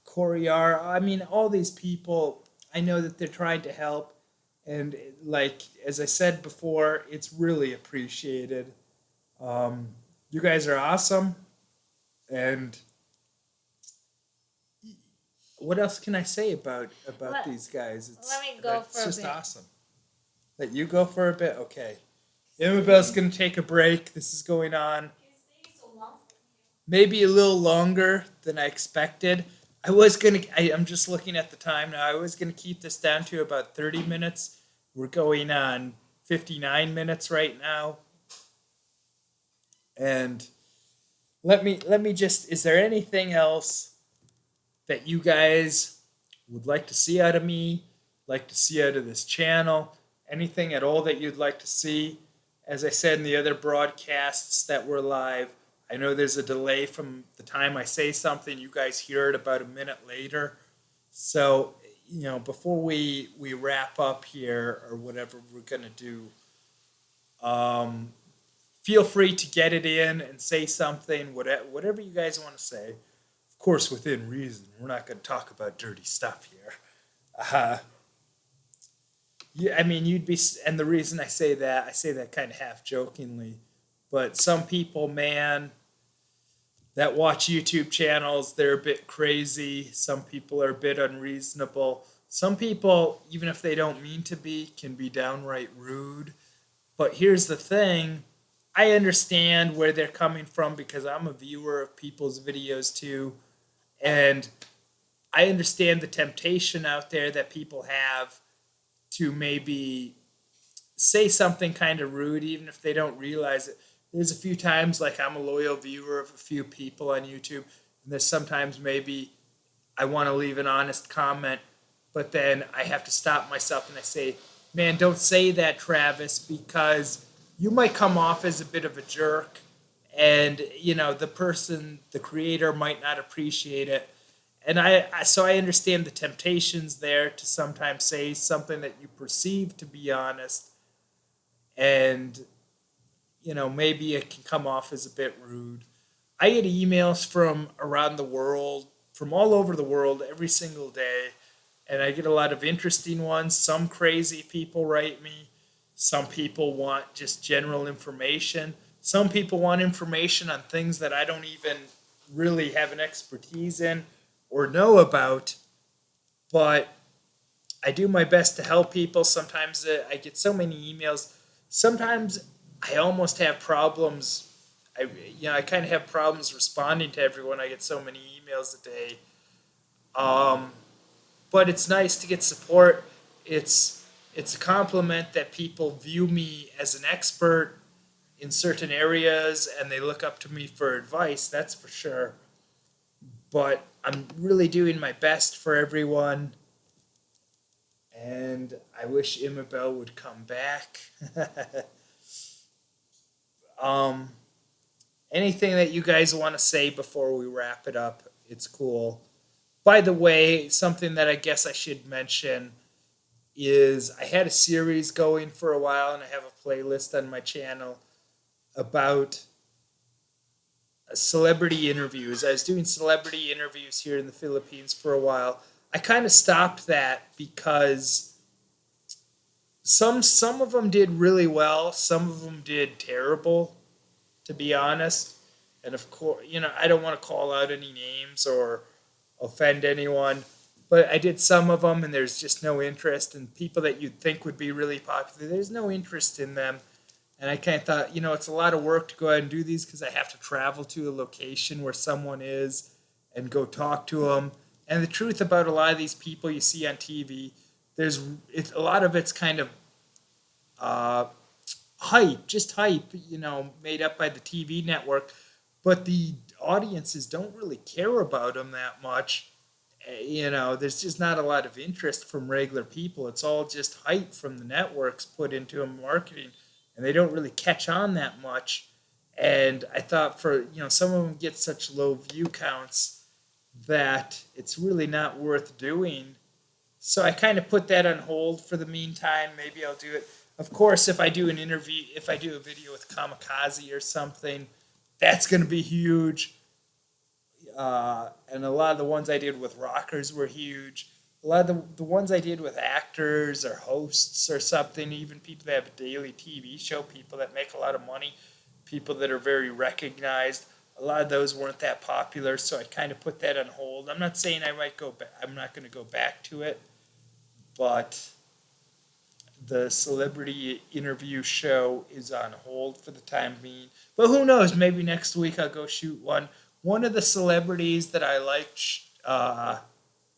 Coriar. I mean, all these people, I know that they're trying to help. And like, as I said before, it's really appreciated. Um, you guys are awesome. And what else can I say about let, these guys? Let me go for It's a just bit. awesome. Let you go for a bit. Okay. Imabelle's gonna take a break. This is going on maybe a little longer than I expected. I'm just looking at the time now. I was gonna keep this down to about 30 minutes. We're going on 59 minutes right now. And let me just. Is there anything else that you guys would like to see out of me? like to see out of this channel, anything at all that you'd like to see. As I said in the other broadcasts that were live, I know there's a delay from the time I say something. You guys hear it about a minute later. So, before we wrap up here or whatever we're going to do, um, feel free to get it in and say something, whatever you guys want to say. Of course, within reason. We're not going to talk about dirty stuff here. Uh, yeah, I mean, and the reason I say that kind of half jokingly, but some people, man, that watch YouTube channels, they're a bit crazy. Some people are a bit unreasonable. Some people, even if they don't mean to be, can be downright rude. But here's the thing, I understand where they're coming from because I'm a viewer of people's videos too. And I understand the temptation out there that people have to maybe say something kind of rude, even if they don't realize it. There's a few times, like I'm a loyal viewer of a few people on YouTube, and there's sometimes maybe I want to leave an honest comment, but then I have to stop myself and I say, man, don't say that, Travis, because you might come off as a bit of a jerk, and the creator might not appreciate it. And so I understand the temptations there to sometimes say something that you perceive to be honest, and maybe it can come off as a bit rude. I get emails from around the world, from all over the world, every single day, and I get a lot of interesting ones. Some crazy people write me. Some people want just general information. Some people want information on things that I don't even really have an expertise in or know about, but I do my best to help people. Sometimes I get so many emails. Sometimes I almost have problems. I kind of have problems responding to everyone. I get so many emails a day. Um, but it's nice to get support. It's a compliment that people view me as an expert in certain areas and they look up to me for advice. That's for sure. But I'm really doing my best for everyone. And I wish Imabelle would come back. um, Anything that you guys want to say before we wrap it up, it's cool. By the way, something that I guess I should mention is I had a series going for a while, and I have a playlist on my channel about celebrity interviews. I was doing celebrity interviews here in the Philippines for a while. I kind of stopped that because some of them did really well, some of them did terrible, to be honest. And of course, I don't want to call out any names or offend anyone, but I did some of them, and there's just no interest. And people that you'd think would be really popular, there's no interest in them. And I kind of thought, it's a lot of work to go out and do these because I have to travel to a location where someone is and go talk to them. And the truth about a lot of these people you see on TV, a lot of it's kind of uh, just hype, made up by the TV network. But the audiences don't really care about them that much. There's just not a lot of interest from regular people. It's all just hype from the networks put into marketing, and they don't really catch on that much. And I thought some of them get such low view counts that it's really not worth doing. So I kind of put that on hold for the meantime. Maybe I'll do it. Of course, if I do if I do a video with Kamikaze or something, that's going to be huge. And a lot of the ones I did with rockers were huge. A lot of the ones I did with actors or hosts or something, even people that have a daily TV show, people that make a lot of money, people that are very recognized, a lot of those weren't that popular, so I kind of put that on hold. I'm not saying I might go back. I'm not going to go back to it, but the celebrity interview show is on hold for the time being. But who knows? Maybe next week I'll go shoot one. One of the celebrities that I liked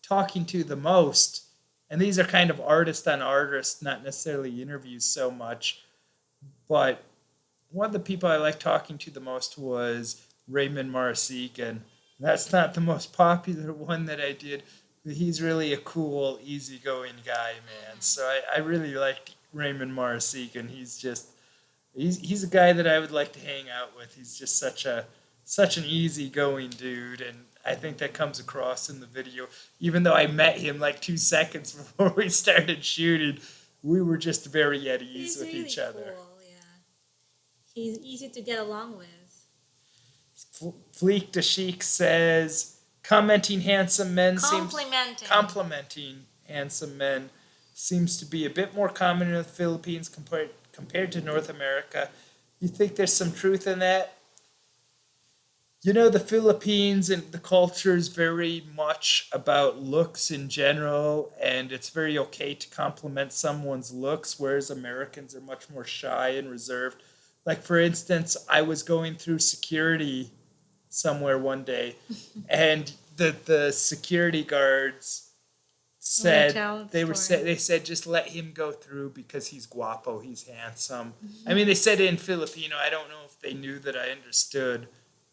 talking to the most, and these are kind of artist on artist, not necessarily interviews so much, but one of the people I liked talking to the most was Raymond Marasigan. That's not the most popular one that I did, he's really a cool, easygoing guy, man. So I really liked Raymond Marasigan. He's a guy that I would like to hang out with. He's just such an easygoing dude, and I think that comes across in the video. Even though I met him like 2 seconds before we started shooting, we were just very at ease He's with really each other. cool, yeah. He's easy to get along with. Fleek de Chic says, commenting handsome men seems Complimenting. complimenting handsome men seems to be a bit more common in the Philippines compared to North America. You think there's some truth in that? You know, the Philippines and the culture is very much about looks in general, and it's very okay to compliment someone's looks, whereas Americans are much more shy and reserved. Like, for instance, I was going through security somewhere one day, and the security guards said they said just let him go through because he's guapo, he's handsome. I mean, they said it in Filipino. I don't know if they knew that I understood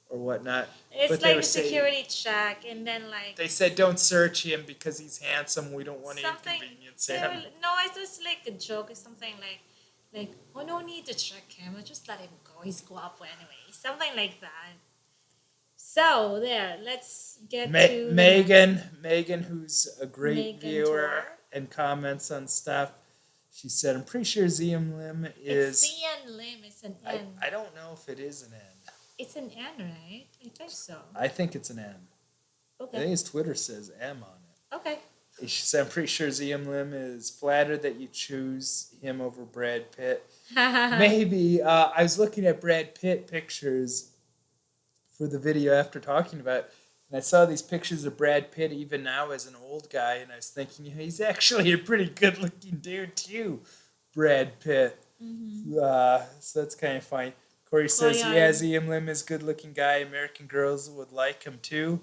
or whatnot. It's But they like were a saying security check, and then like they said don't search him because he's handsome. We don't want to something. inconvenience They him. were, no, it's just like a joke or something like oh no need to check him. We'll just let him go. He's guapo anyway. Something like that. So there, let's get to Megan, who's a great Megan viewer Tor. and comments on stuff. She said, "I'm pretty sure Ziam Lim is." It's Cian Lim. It's an N. I don't know if it is an N. It's an N, right? I think so. I think it's an M. I think Okay. his Twitter says M on it. Okay. She said, "I'm pretty sure Ziam Lim is flattered that you choose him over Brad Pitt." Maybe I was looking at Brad Pitt pictures for the video after talking about it, and I saw these pictures of Brad Pitt even now as an old guy, and I was thinking, he's actually a pretty good-looking dude too, Brad Pitt. So that's kind of funny. Corey says, "Yeah, Ziam Lim is a good-looking guy. American girls would like him too."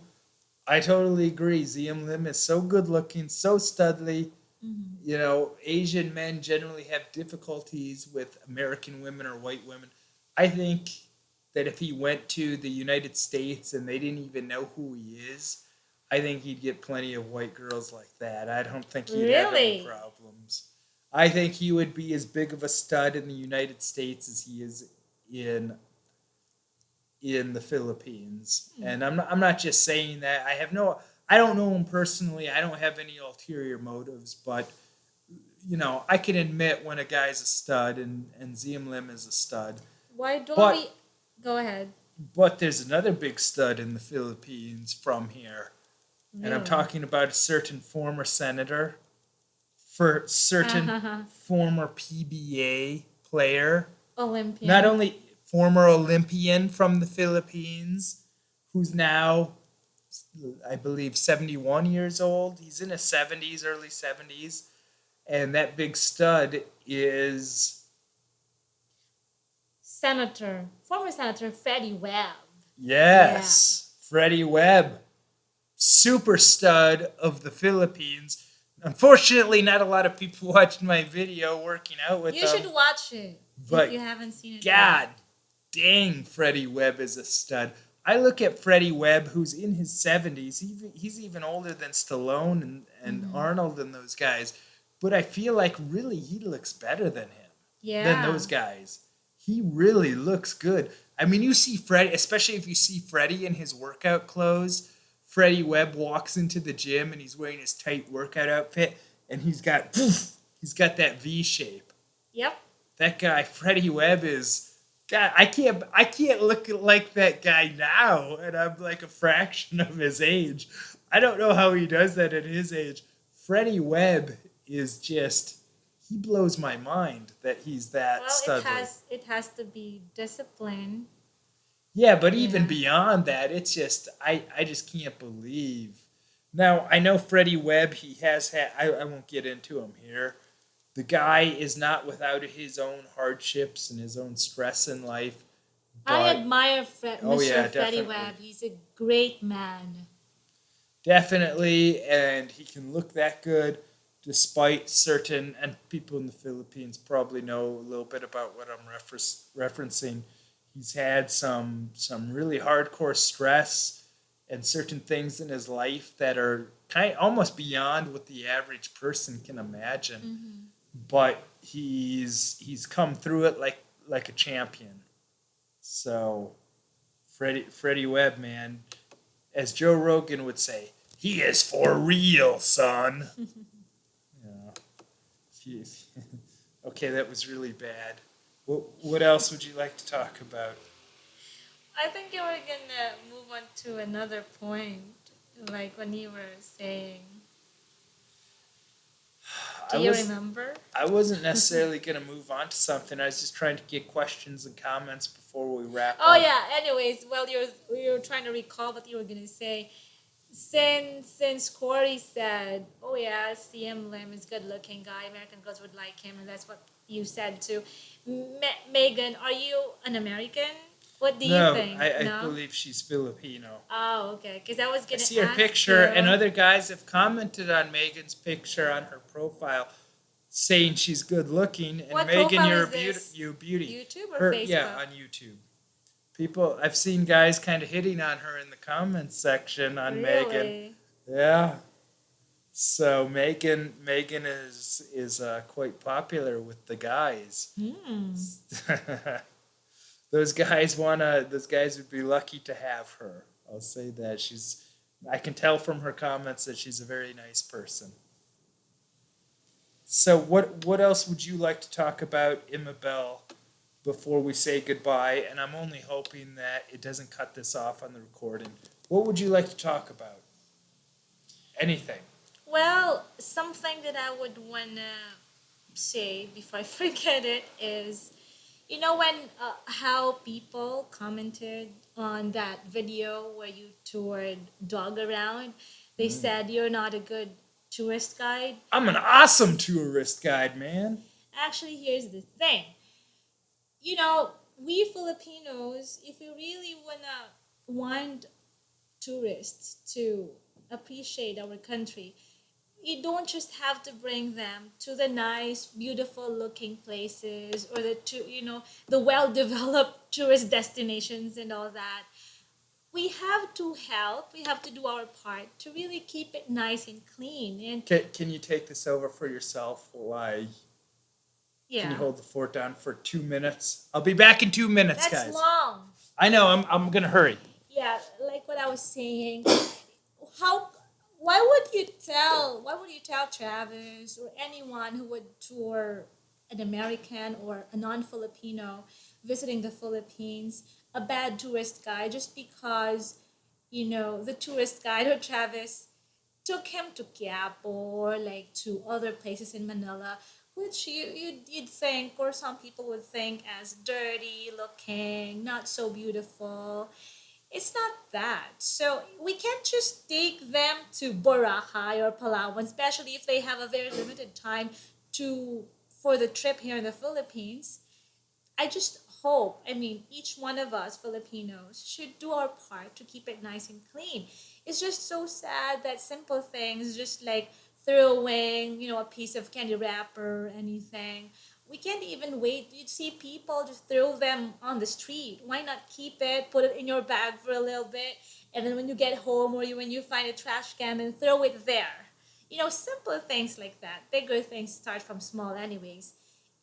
I totally agree. Ziam Lim is so good-looking, so studly. You know, Asian men generally have difficulties with American women or white women. I think that if he went to the United States and they didn't even know who he is, I think he'd get plenty of white girls like that. I don't think he'd have any problems. I think he would be as big of a stud in the United States as he is in the Philippines. And I'm not just saying that. I don't know him personally. I don't have any ulterior motives, but you know, I can admit when a guy's a stud, and Ziam Lim is a stud. Why don't we go ahead? But there's another big stud in the Philippines from here. Really? And I'm talking about a certain former senator, for certain former PBA player. Olympian. Not only former Olympian from the Philippines, who's now, I believe, 71 years old. He's in his 70s, early 70s. And that big stud is former Senator Freddie Webb. Yes, yeah. Freddie Webb, super stud of the Philippines. Unfortunately, not a lot of people watched my video working out with him. You should watch it if you haven't seen it. God dang, Freddie Webb is a stud. I look at Freddie Webb, who's in his 70s. He's even older than Stallone and Arnold and those guys. But I feel like really he looks better than him, than those guys. He really looks good. I mean, you see Freddie, especially if you see Freddie in his workout clothes. Freddie Webb walks into the gym and he's wearing his tight workout outfit, and he's got that V shape. Yep. That guy, Freddie Webb, is God. I can't look like that guy now, and I'm like a fraction of his age. I don't know how he does that at his age. Freddie Webb is just, he blows my mind that he's that studly. It has to be discipline. Yeah, but even beyond that, it's just, I just can't believe. Now, I know Freddie Webb, he has had, I won't get into him here. The guy is not without his own hardships and his own stress in life. I admire Mr. Freddie Webb. He's a great man. Definitely, and he can look that good. Despite certain, and people in the Philippines probably know a little bit about what I'm referencing, he's had some really hardcore stress. and certain things in his life that are kind almost beyond what the average person can imagine. Mm-hmm. But he's come through it like a champion. So Freddie Webb, man, as Joe Rogan would say, he is for real, son. Yeah. Jeez. Okay, that was really bad. What else would you like to talk about? I think you were gonna move on to another point, like when you were saying. Do I you was remember? I wasn't necessarily going to move on to something. I was just trying to get questions and comments before we wrap Oh up. yeah. Anyways, while you're trying to recall what you were gonna say, since Corey said, "Oh yeah, CM Lim is good looking guy. American girls would like him," and that's what you said too. Megan, are you an American? What do you No, think? I No. believe she's Filipino. Oh, okay. Because I was I gonna see her ask picture, and you. other guys have commented on Megan's picture on her profile, saying she's good looking. And What Megan, profile you're is this? you a beauty. YouTube or Her, yeah, Facebook? on YouTube. People, I've seen guys kind of hitting on her in the comments section on Megan. Really? Yeah. So Megan is quite popular with the guys. Hmm. Those guys would be lucky to have her. I'll say that I can tell from her comments that she's a very nice person. So what else would you like to talk about, Imabelle, before we say goodbye? And I'm only hoping that it doesn't cut this off on the recording. What would you like to talk about? Anything. Well, something that I would wanna say before I forget it is, when how people commented on that video where you toured dog around, they said you're not a good tourist guide. I'm an awesome tourist guide, man. Actually, here's the thing. We Filipinos, if we really want tourists to appreciate our country, you don't just have to bring them to the nice, beautiful looking places or the well developed tourist destinations and all that. We have to help. We have to do our part to really keep it nice and clean. And Can you take this over for yourself? Can you yeah, hold the fort down for 2 minutes? I'll be back in 2 minutes, that's guys. long. I know. I'm gonna hurry. Yeah, like what I was saying. How? Why would you tell Travis or anyone who would tour an American or a non-Filipino visiting the Philippines a bad tourist guide just because the tourist guide or Travis took him to Quiapo or like to other places in Manila, which you'd think, or some people would think, as dirty looking, not so beautiful. It's not that. So we can't just take them to Boracay or Palawan, especially if they have a very limited time to for the trip here in the Philippines. I just hope, each one of us Filipinos should do our part to keep it nice and clean. It's just so sad that simple things, just like throwing, a piece of candy wrapper or anything, we can't even wait. You'd see people just throw them on the street. Why not keep it, put it in your bag for a little bit, and then when you get home or when you find a trash can, then throw it there. Simple things like that. Bigger things start from small, anyways.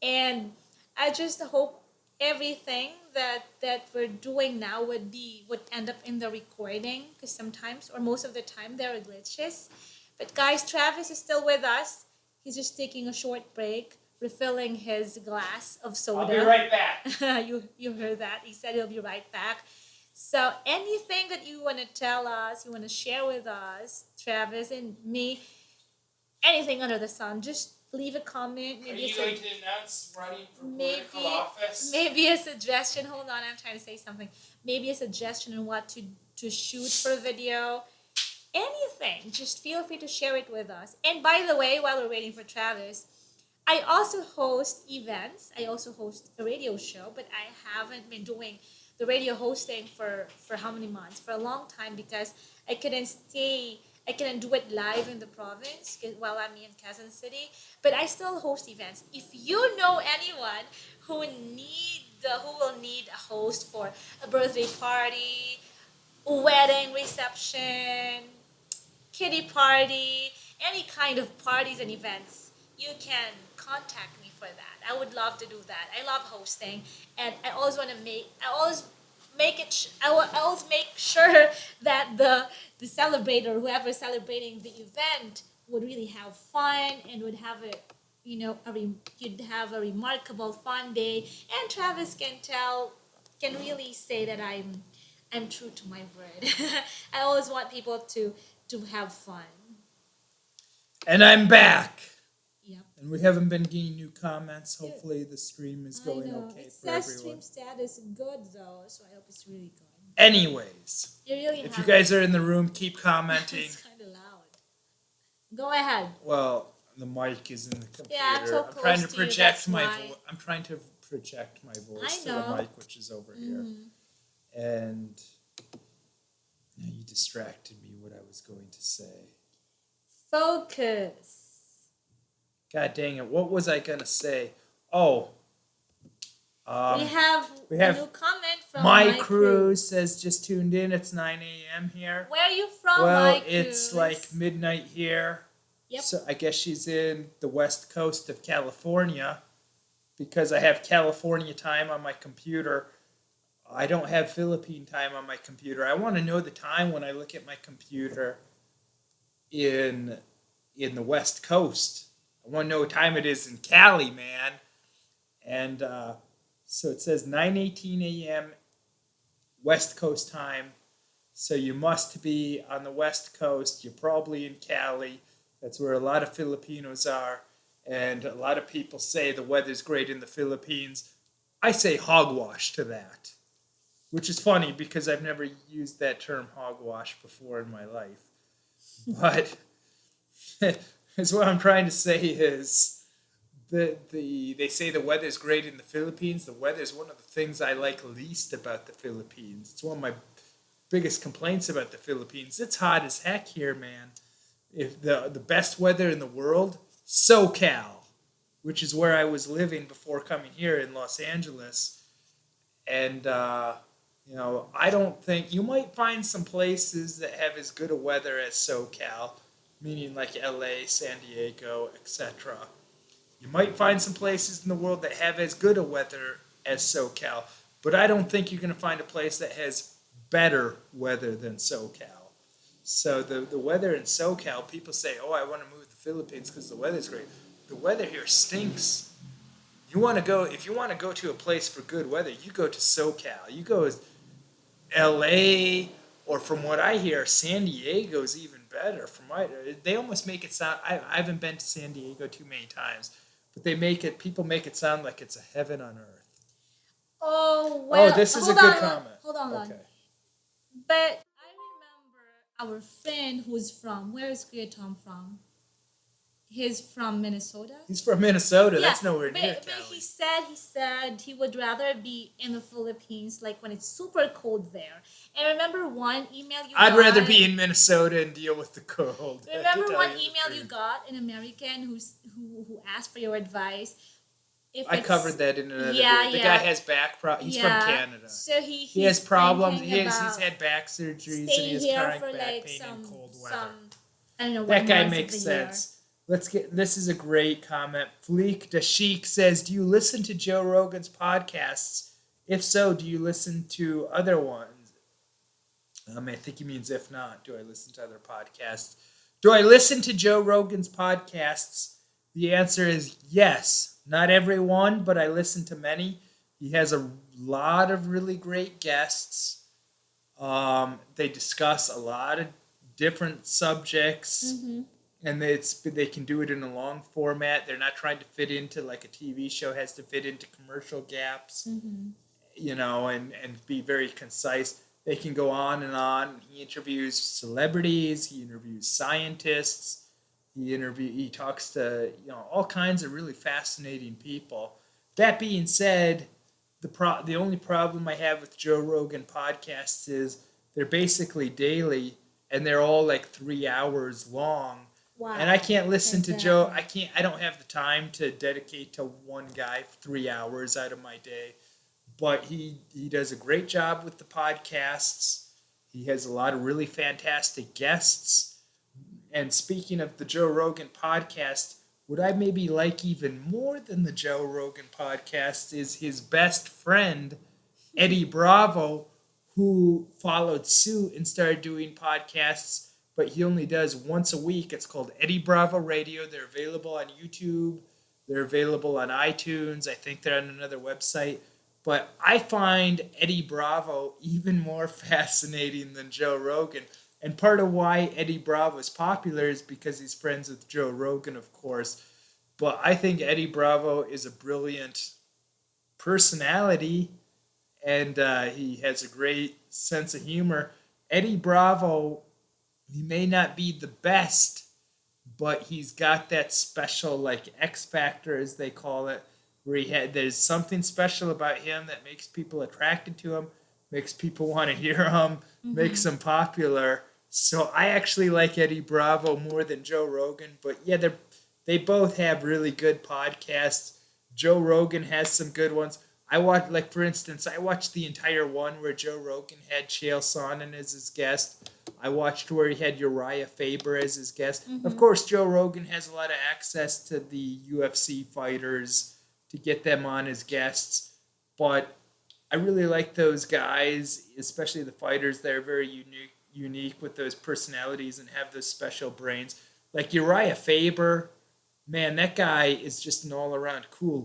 And I just hope everything that we're doing now would end up in the recording, because sometimes or most of the time there are glitches. But guys, Travis is still with us. He's just taking a short break, refilling his glass of I'll be soda. right back. You heard that? He said he'll be right back. So anything that you want to tell us, you want to share with us, Travis and me, anything under the sun, just leave a comment. Are you going to announce running for political maybe office? maybe a suggestion. Hold on, I'm trying to say something. Maybe a suggestion on what to shoot for a video. Anything. Just feel free to share it with us. And by the way, while we're waiting for Travis, I also host events. I also host a radio show, but I haven't been doing the radio hosting for how many months? For a long time, because I couldn't do it live in the province while I'm in Quezon City. But I still host events. If you know anyone who will need a host for a birthday party, wedding reception, kiddie party, any kind of parties and events, you can contact me for that. I would love to do that. I love hosting, and I always want to make. I always make it. I always make sure that the celebrator, whoever's celebrating the event, would really have fun and would have a you'd have a remarkable fun day. And Travis can really say that I'm true to my word. I always want people to have fun. And I'm back. Yep. And we haven't been getting new comments. Yeah. Hopefully the stream is I going know. okay It for says everyone. stream status good though, so I hope it's really good. Anyways, You really if have you guys are in the room, keep commenting. it's kind of loud. Go ahead. Well, the mic is in the computer. Yeah, I'm so I'm trying close to to you, project that's my why. I'm trying to project my voice I to the know. mic, which is over here. And now you distracted me what I was going to say. Focus. God dang it! What was I gonna say? Oh, We have we a have new comment from my crew says just tuned in. It's 9 a.m. here. Where are you from, Well, my it's Cruz? like midnight here. Yep. So I guess she's in the west coast of California because I have California time on my computer. I don't have Philippine time on my computer. I want to know the time when I look at my computer in the west coast. I want to know what time it is in Cali, man. And so it says 9:18 a.m. West Coast time. So you must be on the West Coast. You're probably in Cali. That's where a lot of Filipinos are. And a lot of people say the weather's great in the Philippines. I say hogwash to that, which is funny because I've never used that term hogwash before in my life. But that's what I'm trying to say is they say the weather's great in the Philippines. The weather is one of the things I like least about the Philippines. It's one of my biggest complaints about the Philippines. It's hot as heck here, man. If the best weather in the world, SoCal, which is where I was living before coming here in Los Angeles, and I don't think you might find some places that have as good a weather as SoCal, meaning like LA, San Diego, etc. You might find some places in the world that have as good a weather as SoCal, but I don't think you're going to find a place that has better weather than SoCal. So the weather in SoCal, people say, "Oh, I want to move to the Philippines because the weather's great." The weather here stinks. If you want to go to a place for good weather, you go to SoCal. You go to LA, or from what I hear, San Diego's even better. They almost make it sound. I haven't been to San Diego too many times, but people make it sound like it's a heaven on earth. Oh, well. Oh, this is a good comment. Hold on. Okay. But I remember our friend where is Kuya Tom from? He's from Minnesota. He's from Minnesota. Yeah, That's nowhere near but Cali. he said he would rather be in the Philippines, like when it's super cold there. And remember one email you got? I'd rather be in Minnesota and deal with the cold. Remember one email you got, an American who asked for your advice? I covered that in another video. The yeah. guy has back problems. He's from Canada. So he has problems. He's about had back surgeries and he staying has here chronic for back like pain in cold weather. I don't know. That what guy months makes of the year. sense. This is a great comment. Fleek Dashik says, "Do you listen to Joe Rogan's podcasts? If so, do you listen to other ones?" I think he means if not, do I listen to other podcasts? Do I listen to Joe Rogan's podcasts? The answer is yes. Not every one, but I listen to many. He has a lot of really great guests. They discuss a lot of different subjects. Mm-hmm. And they can do it in a long format. They're not trying to fit into like a TV show has to fit into commercial gaps, and be very concise. They can go on and on. He interviews celebrities. He interviews scientists. He talks to all kinds of really fascinating people. That being said, the only problem I have with Joe Rogan podcasts is they're basically daily and they're all like 3 hours long. Wow. And I can't listen to Joe. I don't have the time to dedicate to one guy 3 hours out of my day. But he does a great job with the podcasts. He has a lot of really fantastic guests. And speaking of the Joe Rogan podcast, what I maybe like even more than the Joe Rogan podcast is his best friend, Eddie Bravo, who followed suit and started doing podcasts, but he only does once a week. It's called Eddie Bravo Radio. They're available on YouTube. They're available on iTunes. I think they're on another website. But I find Eddie Bravo even more fascinating than Joe Rogan. And part of why Eddie Bravo is popular is because he's friends with Joe Rogan, of course. But I think Eddie Bravo is a brilliant personality, and he has a great sense of humor. Eddie Bravo, he may not be the best, but he's got that special, like, X factor, as they call it, where there's something special about him that makes people attracted to him, makes people want to hear him, makes him popular. So I actually like Eddie Bravo more than Joe Rogan, but yeah, they both have really good podcasts. Joe Rogan has some good ones. I watched, like, for instance, I watched the entire one where Joe Rogan had Chael Sonnen as his guest. I watched where he had Uriah Faber as his guest. Of course, Joe Rogan has a lot of access to the UFC fighters to get them on as guests, but I really like those guys, especially the fighters that are very unique with those personalities and have those special brains. Like Uriah Faber, man, that guy is just an all-around cool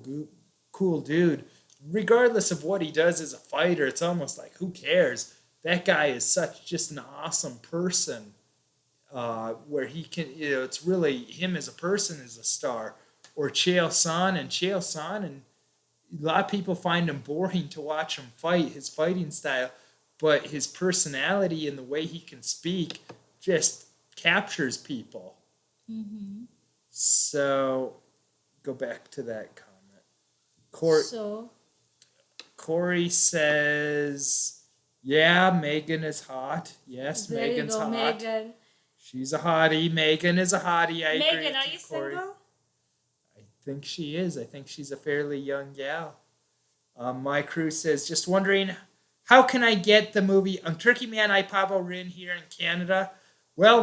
dude. Regardless of what he does as a fighter, it's almost like, who cares? That guy is just an awesome person. Where he can, it's really him as a person is a star. Or Chael Sonnen, a lot of people find him boring to watch him fight, his fighting style, but his personality and the way he can speak just captures people. So, go back to that comment. Corey says, yeah, Megan is hot. Yes, there Megan's you go, hot. Megan. She's a hottie. Megan is a hottie. I agree Megan, with are you Corey. single? I think she is. I think she's a fairly young gal. My crew says, just wondering, how can I get the movie Turkey Man I Pablo Rin here in Canada? Well,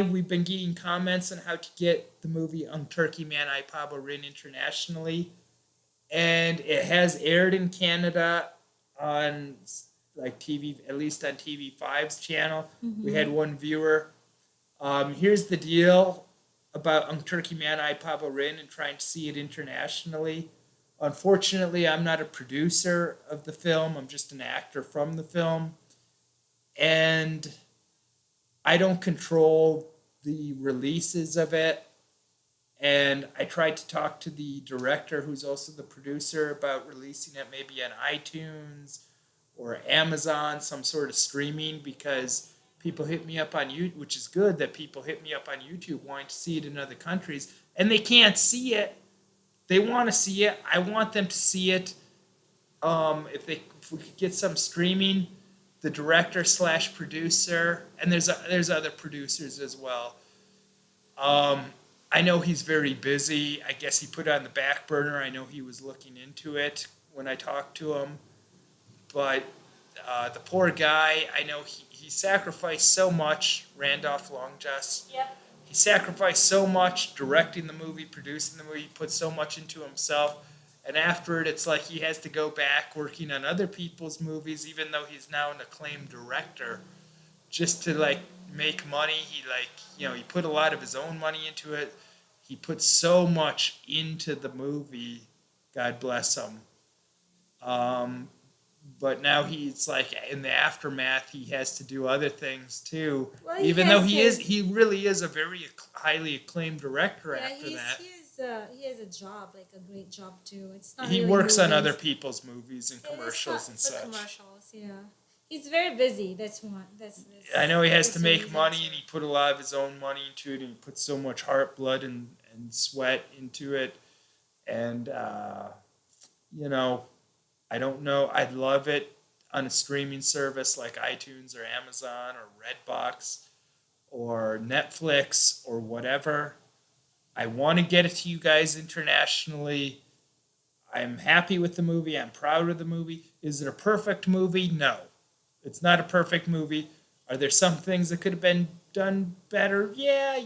we've been getting comments on how to get the movie Turkey Man I Pablo Rin internationally. And it has aired in Canada on, like, TV, at least on TV5's channel. We had one viewer. Here's the deal about Turkey Man I Pablo Rin and trying to see it internationally. Unfortunately, I'm not a producer of the film. I'm just an actor from the film. And I don't control the releases of it. And I tried to talk to the director, who's also the producer, about releasing it maybe on iTunes or Amazon, some sort of streaming, because people hit me up on YouTube, which is good that people hit me up on YouTube wanting to see it in other countries, and they can't see it. They want to see it. I want them to see it. If we could get some streaming, the director / producer, and there's other producers as well. I know he's very busy. I guess he put it on the back burner. I know he was looking into it when I talked to him. But the poor guy, I know he sacrificed so much, Randolph Longjuss. Yep. He sacrificed so much directing the movie, producing the movie, he put so much into himself. And after it, it's like he has to go back working on other people's movies, even though he's now an acclaimed director, just to, like, make money. He put a lot of his own money into it. He put so much into the movie. God bless him. But now he's, like, in the aftermath, he has to do other things too. Well, even though he really is a very highly acclaimed director after that. He has a job, like a great job too. It's not. He really works on movies. other people's movies and commercials and such. Commercials, yeah. He's very busy. That's one. I know he has to make reason. money, and he put a lot of his own money into it, and he put so much heart, blood, and sweat into it. And, I don't know. I'd love it on a streaming service like iTunes or Amazon or Redbox or Netflix or whatever. I want to get it to you guys internationally. I'm happy with the movie. I'm proud of the movie. Is it a perfect movie? No. It's not a perfect movie. Are there some things that could have been done better? Yeah,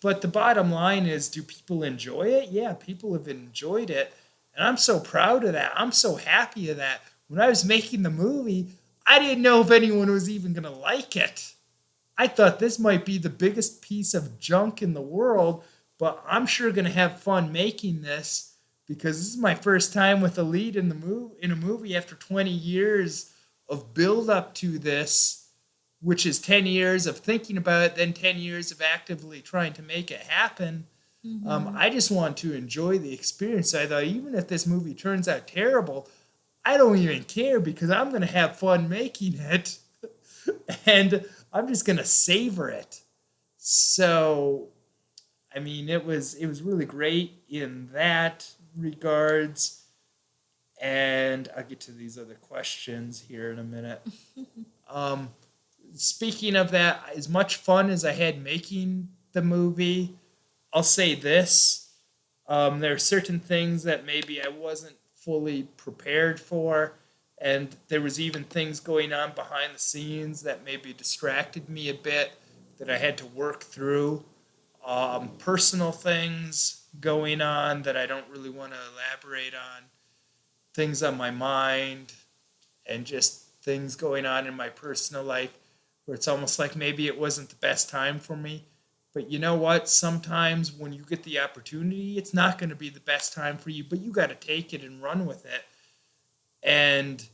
but the bottom line is, do people enjoy it? Yeah, people have enjoyed it. And I'm so proud of that. I'm so happy of that. When I was making the movie, I didn't know if anyone was even going to like it. I thought this might be the biggest piece of junk in the world, but I'm sure going to have fun making this because this is my first time with a lead in a movie after 20 years of build up to this, which is 10 years of thinking about it, then 10 years of actively trying to make it happen. Mm-hmm. I just want to enjoy the experience. I thought even if this movie turns out terrible, I don't even care because I'm going to have fun making it. And I'm just going to savor it. So, I mean, it was really great in that regards. And I'll get to these other questions here in a minute. Um, Speaking of that, as much fun as I had making the movie, I'll say this. There are certain things that maybe I wasn't fully prepared for, and there was even things going on behind the scenes that maybe distracted me a bit that I had to work through. Personal things going on that I don't really want to elaborate on, things on my mind, and just things going on in my personal life where it's almost like maybe it wasn't the best time for me. But you know what? Sometimes when you get the opportunity, it's not going to be the best time for you, but you got to take it and run with it. And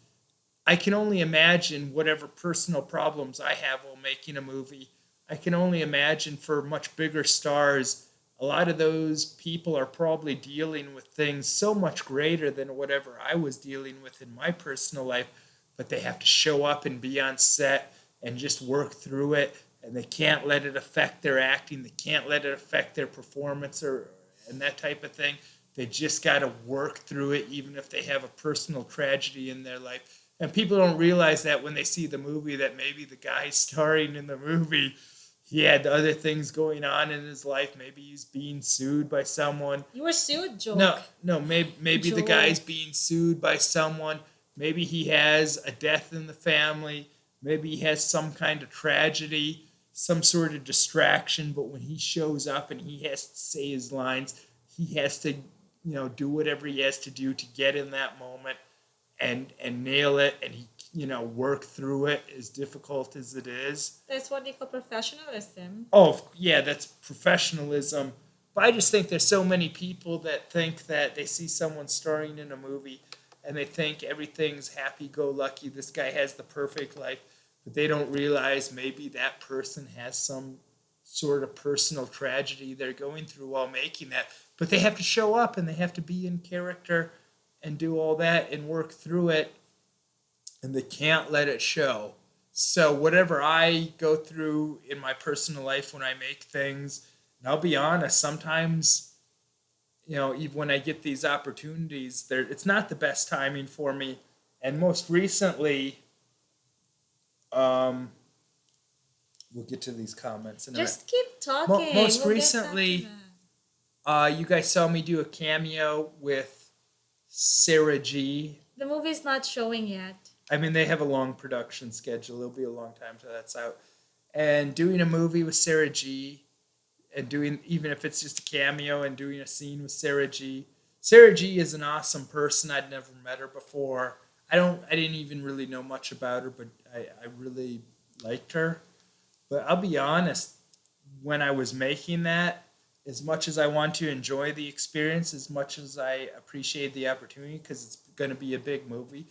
I can only imagine whatever personal problems I have while making a movie. I can only imagine for much bigger stars, a lot of those people are probably dealing with things so much greater than whatever I was dealing with in my personal life, but they have to show up and be on set and just work through it, and they can't let it affect their acting, they can't let it affect their performance or and that type of thing. They just got to work through it even if they have a personal tragedy in their life. And people don't realize that when they see the movie, that maybe the guy starring in the movie, he had other things going on in his life. Maybe he's being sued by someone. You were sued, No, joke. no, maybe the Joke. guy's being sued by someone. Maybe he has a death in the family. Maybe he has some kind of tragedy, some sort of distraction. But when he shows up and he has to say his lines, he has to, do whatever he has to do to get in that moment and nail it, and he, work through it as difficult as it is. That's what they call professionalism. Oh, yeah, that's professionalism. But I just think there's so many people that think that they see someone starring in a movie and they think everything's happy go lucky. This guy has the perfect life. But they don't realize maybe that person has some sort of personal tragedy they're going through while making that. But they have to show up and they have to be in character and do all that and work through it. And they can't let it show. So whatever I go through in my personal life when I make things, and I'll be honest, sometimes, even when I get these opportunities, it's not the best timing for me. And most recently, um, we'll get to these comments in a minute. Just keep talking. Most We'll get back to recently, that. you guys saw me do a cameo with Sarah G. The movie's not showing yet. I mean, they have a long production schedule. It'll be a long time till that's out. And doing a movie with Sarah G. and doing, even if it's just a cameo, and doing a scene with Sarah G. Sarah G is an awesome person. I'd never met her before. I didn't even really know much about her, but I really liked her. But I'll be honest, when I was making that, as much as I want to enjoy the experience, as much as I appreciate the opportunity, because it's going to be a big movie,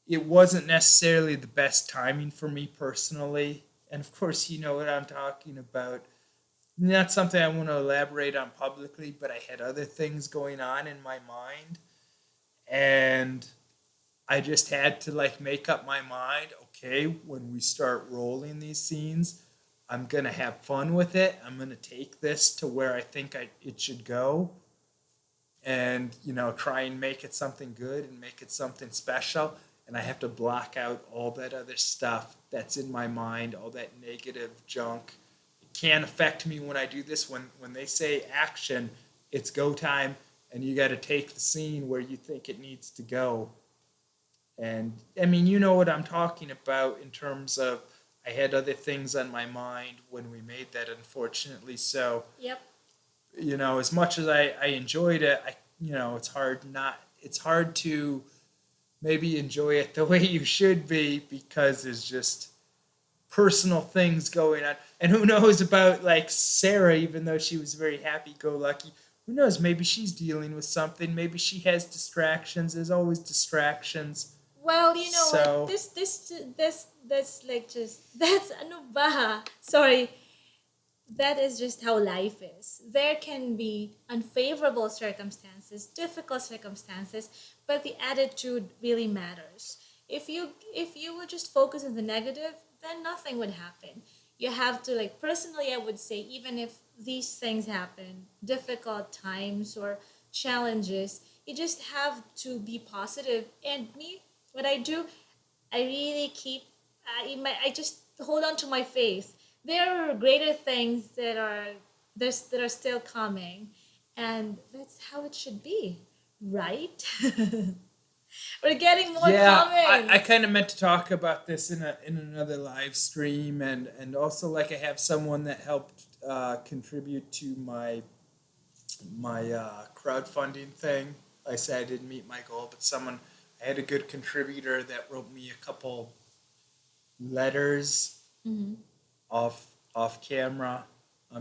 it wasn't necessarily the best timing for me personally. And of course, you know what I'm talking about. Not something I want to elaborate on publicly, but I had other things going on in my mind. And I just had to make up my mind, okay, when we start rolling these scenes, I'm going to have fun with it. I'm going to take this to where I think it should go and, try and make it something good and make it something special. And I have to block out all that other stuff that's in my mind, all that negative junk. It can't affect me when I do this. When they say action, it's go time, and you got to take the scene where you think it needs to go. And I mean, you know what I'm talking about in terms of I had other things on my mind when we made that, unfortunately. So, Yep. as much as I enjoyed it, it's hard to maybe enjoy it the way you should be because there's just personal things going on. And who knows about like Sarah, even though she was very happy go lucky. Who knows? Maybe she's dealing with something. Maybe she has distractions. There's always distractions. Well, you know what? So That's like just that's ano ba? Sorry. That is just how life is. There can be unfavorable circumstances, difficult circumstances, but the attitude really matters. If you would just focus on the negative, then nothing would happen. You have to, like, personally I would say, even if these things happen, difficult times or challenges, you just have to be positive. And me, what I do, I really keep I just hold on to my faith. There are greater things that are still coming, and that's how it should be, right? We're getting more yeah, I comments. kind of meant to talk about this in another live stream, and also like I have someone that helped contribute to my crowdfunding thing. Like I said, I didn't meet my goal, but I had a good contributor that wrote me a couple letters Hmm. off camera.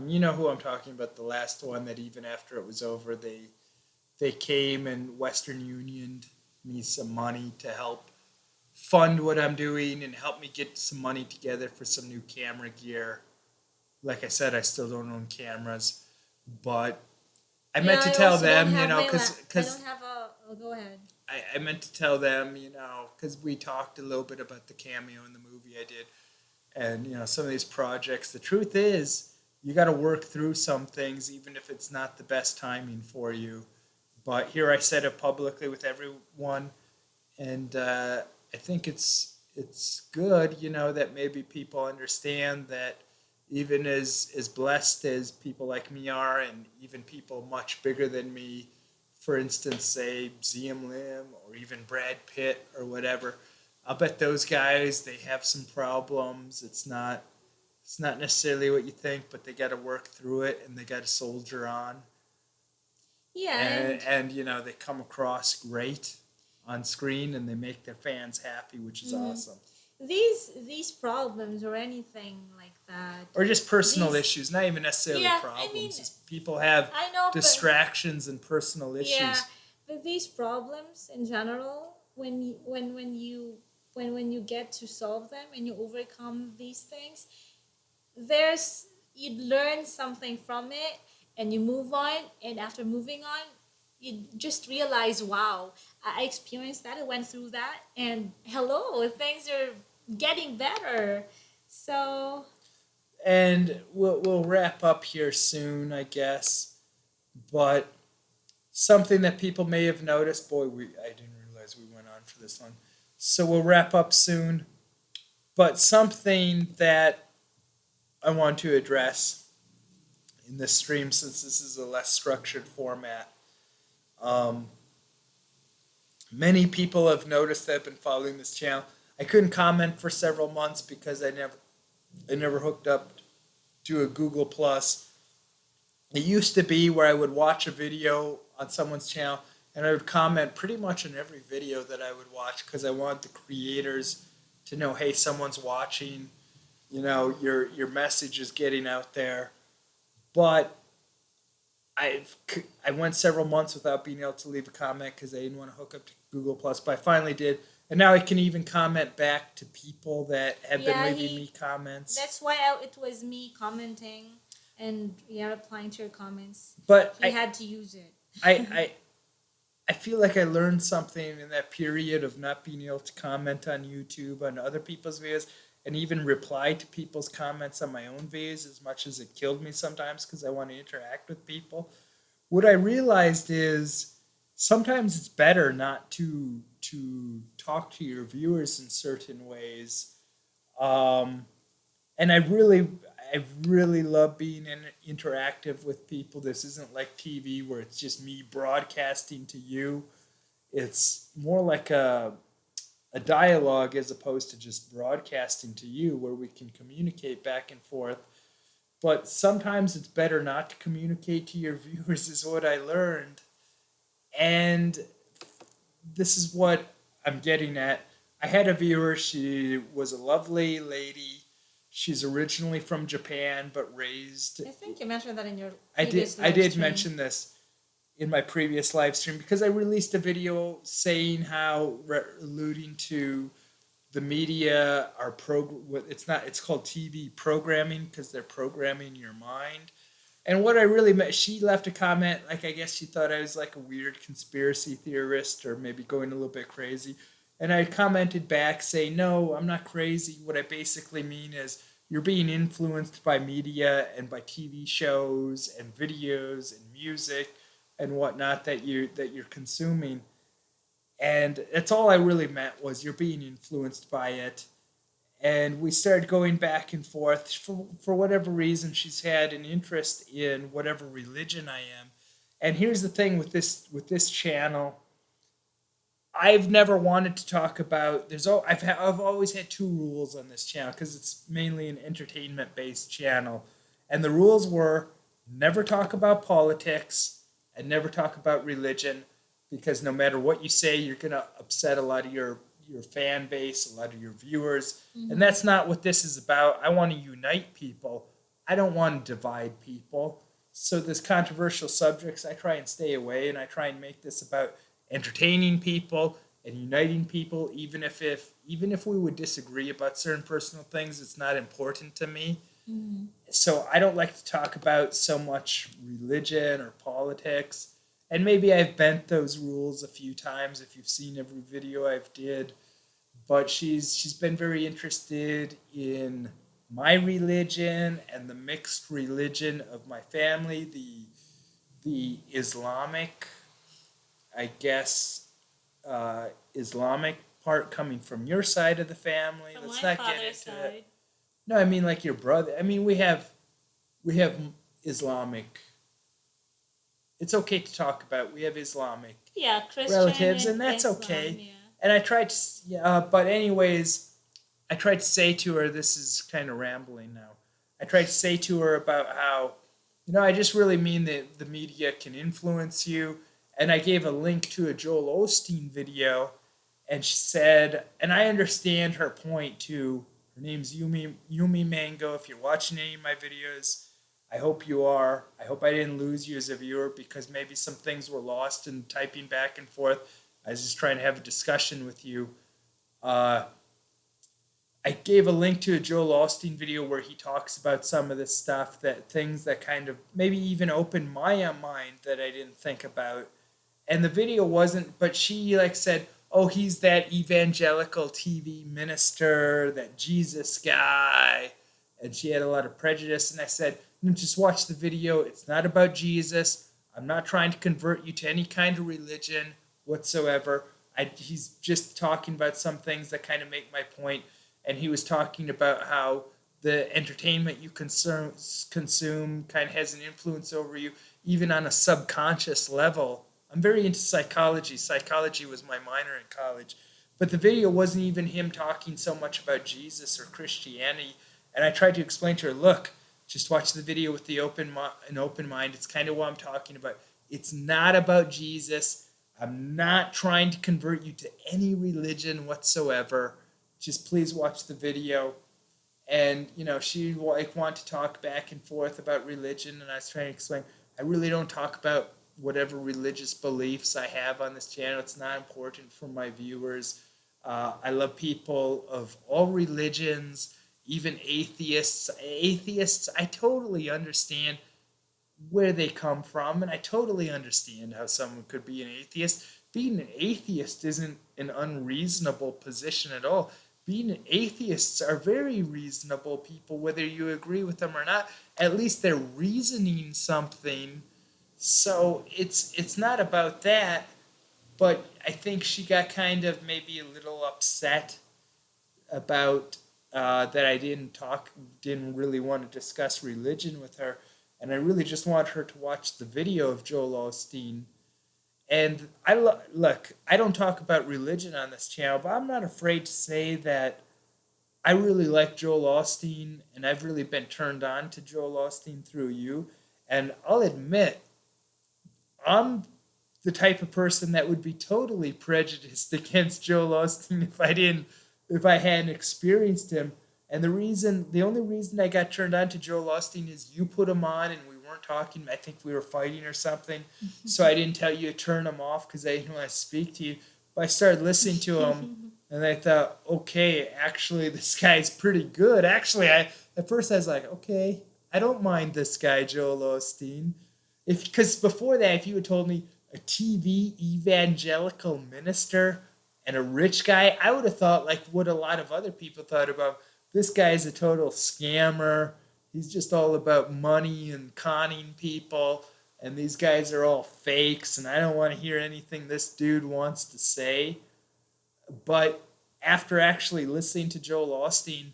You know who I'm talking about. The last one that even after it was over, they came and Western Unioned me some money to help fund what I'm doing and help me get some money together for some new camera gear. Like I said, I still don't own cameras, but I Yeah, meant to I tell also don't them, have my I because don't have a. Oh, go ahead. I meant to tell them, because we talked a little bit about the cameo in the movie I did, and some of these projects. The truth is, you got to work through some things, even if it's not the best timing for you. But here I said it publicly with everyone, and I think it's good, that maybe people understand that even as blessed as people like me are, and even people much bigger than me, for instance, say Ziam Lim or even Brad Pitt or whatever, I'll bet those guys they have some problems. It's not necessarily what you think, but they got to work through it and they got to soldier on, Yeah, and and they come across great on screen and they make their fans happy, which is mhm. awesome. These problems or anything like that, Or just personal these issues, not even necessarily yeah, I mean, problems. Just people have I know, but distractions and personal yeah, issues. but these problems in general, when you get to solve them and you overcome these things, there's you learn something from it and you move on. And after moving on, you just realize, wow, I experienced that. I went through that, and hello, things are getting better. So And we'll wrap up here soon, I guess. But something that people may have noticed, boy, I didn't realize we went on for this long. So we'll wrap up soon. But something that I want to address in this stream, since this is a less structured format, um, many people have noticed that I've been following this channel. I couldn't comment for several months because I never hooked up to a Google Plus. It used to be where I would watch a video on someone's channel and I would comment pretty much on every video that I would watch because I want the creators to know, hey, someone's watching. Your message is getting out there. But I I went several months without being able to leave a comment because I didn't want to hook up to Google Plus. But I finally did, and now I can even comment back to people that have been yeah, leaving me he comments. that's why it was me commenting and, yeah, replying to your comments. But He had to use it. I, I I feel like I learned something in that period of not being able to comment on YouTube on other people's videos and even reply to people's comments on my own videos as much as it killed me sometimes because I want to interact with people. What I realized is sometimes it's better not to talk to your viewers in certain ways. Um, and I really love being interactive with people. This isn't like TV where it's just me broadcasting to you. It's more like a a dialogue as opposed to just broadcasting to you where we can communicate back and forth. But sometimes it's better not to communicate to your viewers, is what I learned. And this is what I'm getting at. I had a viewer, she was a lovely lady. She's originally from Japan but raised. I think you mentioned that in your I did previous I live did stream. mention this in my previous live stream because I released a video saying how alluding to the media are it's called TV programming because they're programming your mind. And what I really meant, she left a comment like I guess she thought I was like a weird conspiracy theorist or maybe going a little bit crazy. And I commented back saying, "No, I'm not crazy. What I basically mean is you're being influenced by media and by TV shows and videos and music and whatnot that you're consuming." And that's all I really meant was you're being influenced by it. And we started going back and forth. For whatever reason, she's had an interest in whatever religion I am. And here's the thing with this channel, I've never wanted to talk about. I've always had two rules on this channel because it's mainly an entertainment based channel, and the rules were never talk about politics and never talk about religion because no matter what you say, you're gonna upset a lot of your fan base, a lot of your viewers, and that's not what this is about. I want to unite people. I don't want to divide people. So this controversial subjects, I try and stay away, and I try and make this about entertaining people and uniting people, even if we would disagree about certain personal things, it's not important to me. So I don't like to talk about so much religion or politics. And maybe I've bent those rules a few times if you've seen every video I've did. But she's been very interested in my religion and the mixed religion of my family, the Islamic, I guess, Islamic part coming from your side of the family. From Let's my not get father's into it. side. No, I mean like your brother. I mean we have Islamic. It's okay to talk about. We have Islamic Yeah, Christian relatives, and and that's Islam, okay. yeah. And I tried to, yeah, but anyways, I tried to say to her, this is kind of rambling now. I tried to say to her about how, I just really mean that the media can influence you. And I gave a link to a Joel Osteen video, and she said, and I understand her point too. Her name's Yumi Mango. If you're watching any of my videos, I hope you are. I hope I didn't lose you as a viewer because maybe some things were lost in typing back and forth. I was just trying to have a discussion with you. Uh, I gave a link to a Joel Osteen video where he talks about some of this stuff, that things that kind of maybe even opened my mind that I didn't think about. And the video wasn't, but she like said, "Oh, he's that evangelical TV minister, that Jesus guy," and she had a lot of prejudice. And I said, "No, just watch the video. It's not about Jesus. I'm not trying to convert you to any kind of religion whatsoever. He's just talking about some things that kind of make my point." And he was talking about how the entertainment you consume kind of has an influence over you, even on a subconscious level. I'm very into psychology. Psychology was my minor in college. But the video wasn't even him talking so much about Jesus or Christianity. And I tried to explain to her, look, just watch the video with an open mind. It's kind of what I'm talking about. It's not about Jesus. I'm not trying to convert you to any religion whatsoever. Just please watch the video. And she wanted to talk back and forth about religion, and I was trying to explain I really don't talk about whatever religious beliefs I have on this channel. It's not important for my viewers. I love people of all religions, even atheists. Atheists, I totally understand where they come from, and I totally understand how someone could be an atheist. Being an atheist isn't an unreasonable position at all. Being atheists are very reasonable people, whether you agree with them or not. At least they're reasoning something. So it's not about that, but I think she got kind of maybe a little upset about that I didn't really want to discuss religion with her, and I really just want her to watch the video of Joel Osteen. And look, I don't talk about religion on this channel, but I'm not afraid to say that I really like Joel Osteen, and I've really been turned on to Joel Osteen through you. And I'll admit, I'm the type of person that would be totally prejudiced against Joel Osteen if I hadn't experienced him. And the only reason I got turned on to Joel Osteen is you put him on and we weren't talking. I think we were fighting or something. So I didn't tell you to turn him off because I didn't want to speak to you. But I started listening to him and I thought, okay, actually, this guy's pretty good. Actually, at first I was like, okay, I don't mind this guy, Joel Osteen. If Because before that, if you had told me a TV evangelical minister and a rich guy, I would have thought like what a lot of other people thought about this guy's a total scammer. He's just all about money and conning people, and these guys are all fakes, and I don't want to hear anything this dude wants to say. But after actually listening to Joel Osteen,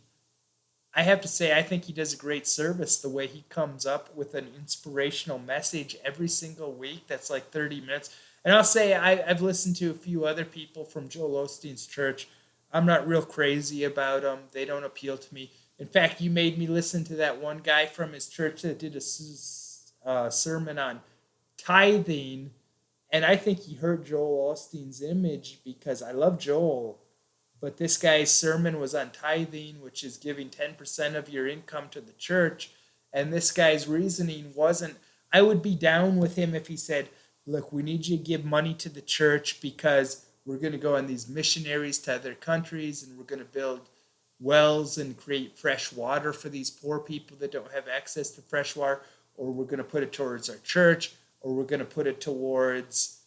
I have to say, I think he does a great service the way he comes up with an inspirational message every single week that's like 30 minutes. And I'll say, I've listened to a few other people from Joel Osteen's church. I'm not real crazy about them, they don't appeal to me. In fact, you made me listen to that one guy from his church that did a sermon on tithing. And I think he hurt Joel Osteen's image because I love Joel, but this guy's sermon was on tithing, which is giving 10% of your income to the church. And this guy's reasoning wasn't, I would be down with him if he said, look, we need you to give money to the church because we're going to go on these missionaries to other countries and we're going to build wells and create fresh water for these poor people that don't have access to fresh water, or we're going to put it towards our church, or we're going to put it towards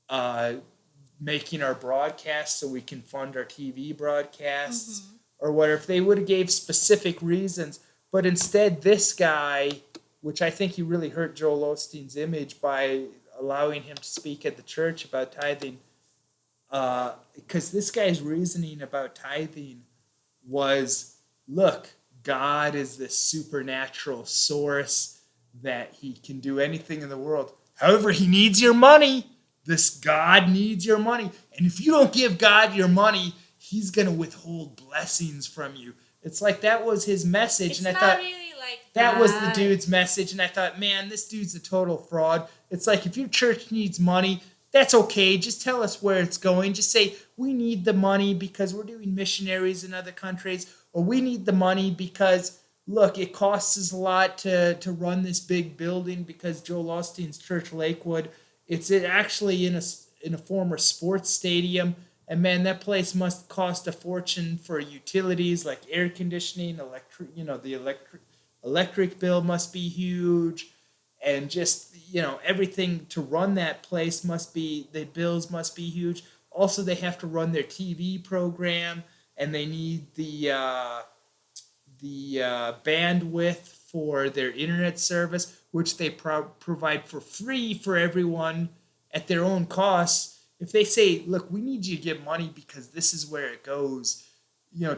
uh, making our broadcasts so we can fund our TV broadcasts, or what if they would have gave specific reasons. But instead, this guy, which I think he really hurt Joel Osteen's image by allowing him to speak at the church about tithing, because this guy's reasoning about tithing was, look, God is this supernatural source that he can do anything in the world. However, he needs your money. This God needs your money. And if you don't give God your money, he's going to withhold blessings from you. It's like that was his message. It's and I not thought really like that was the that. dude's message. And I thought, man, this dude's a total fraud. It's like if your church needs money, that's okay. Just tell us where it's going. Just say, we need the money because we're doing missionaries in other countries, or we need the money because, look, it costs us a lot to run this big building because Joel Osteen's church, Lakewood, it's actually in a former sports stadium. And man, that place must cost a fortune for utilities like air conditioning, electric bill must be huge, and just everything to run that place must be the bills must be huge. Also, they have to run their TV program, and they need the bandwidth for their internet service, which they provide for free for everyone at their own costs. If they say, look, we need you to give money because this is where it goes,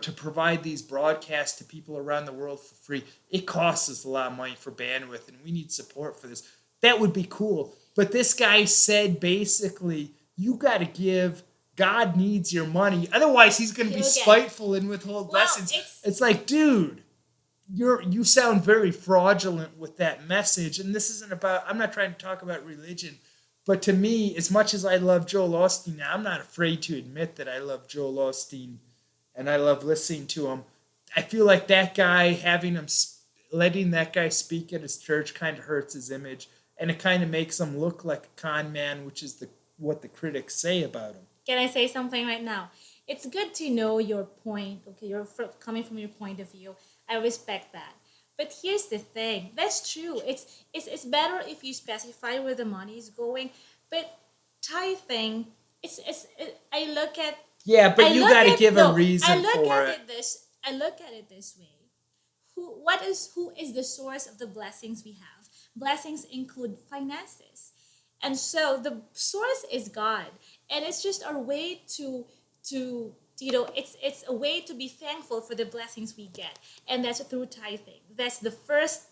to provide these broadcasts to people around the world for free, it costs us a lot of money for bandwidth, and we need support for this. That would be cool. But this guy said basically, you got to give. God needs your money. Otherwise, he's going to be spiteful and withhold blessings. It's like, dude, you sound very fraudulent with that message. And this isn't about, I'm not trying to talk about religion. But to me, as much as I love Joel Osteen, I'm not afraid to admit that I love Joel Osteen and I love listening to him. I feel like that guy, letting that guy speak at his church kind of hurts his image. And it kind of makes him look like a con man, which is what the critics say about him. Can I say something right now? It's good to know your point. Okay, you're coming from your point of view. I respect that. But here's the thing. That's true. It's better if you specify where the money is going. But tithing, I look at. Yeah, but you got to give a reason for it. I look at it this way. Who is the source of the blessings we have? Blessings include finances. And so the source is God. And it's just our way to it's a way to be thankful for the blessings we get. And that's through tithing. That's the first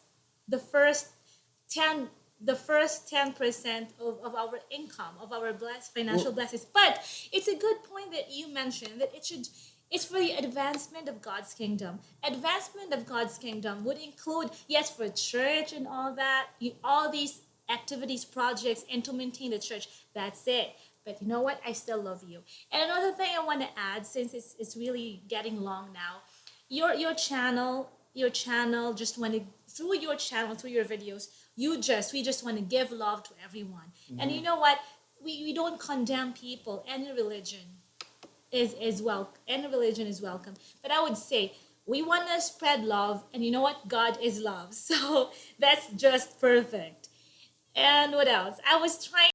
10 the first 10% of our income, of our financial blessings. But it's a good point that you mentioned that it's for the advancement of God's kingdom. Advancement of God's kingdom would include, yes, for church and all that, all these activities, projects, and to maintain the church. That's it. But you know what? I still love you. And another thing I want to add, since it's really getting long now, your channel just want to, through your channel, through your videos, we just want to give love to everyone. And you know what? We don't condemn people. Any religion is welcome. But I would say we want to spread love, and you know what? God is love. So that's just perfect. And what else? I was trying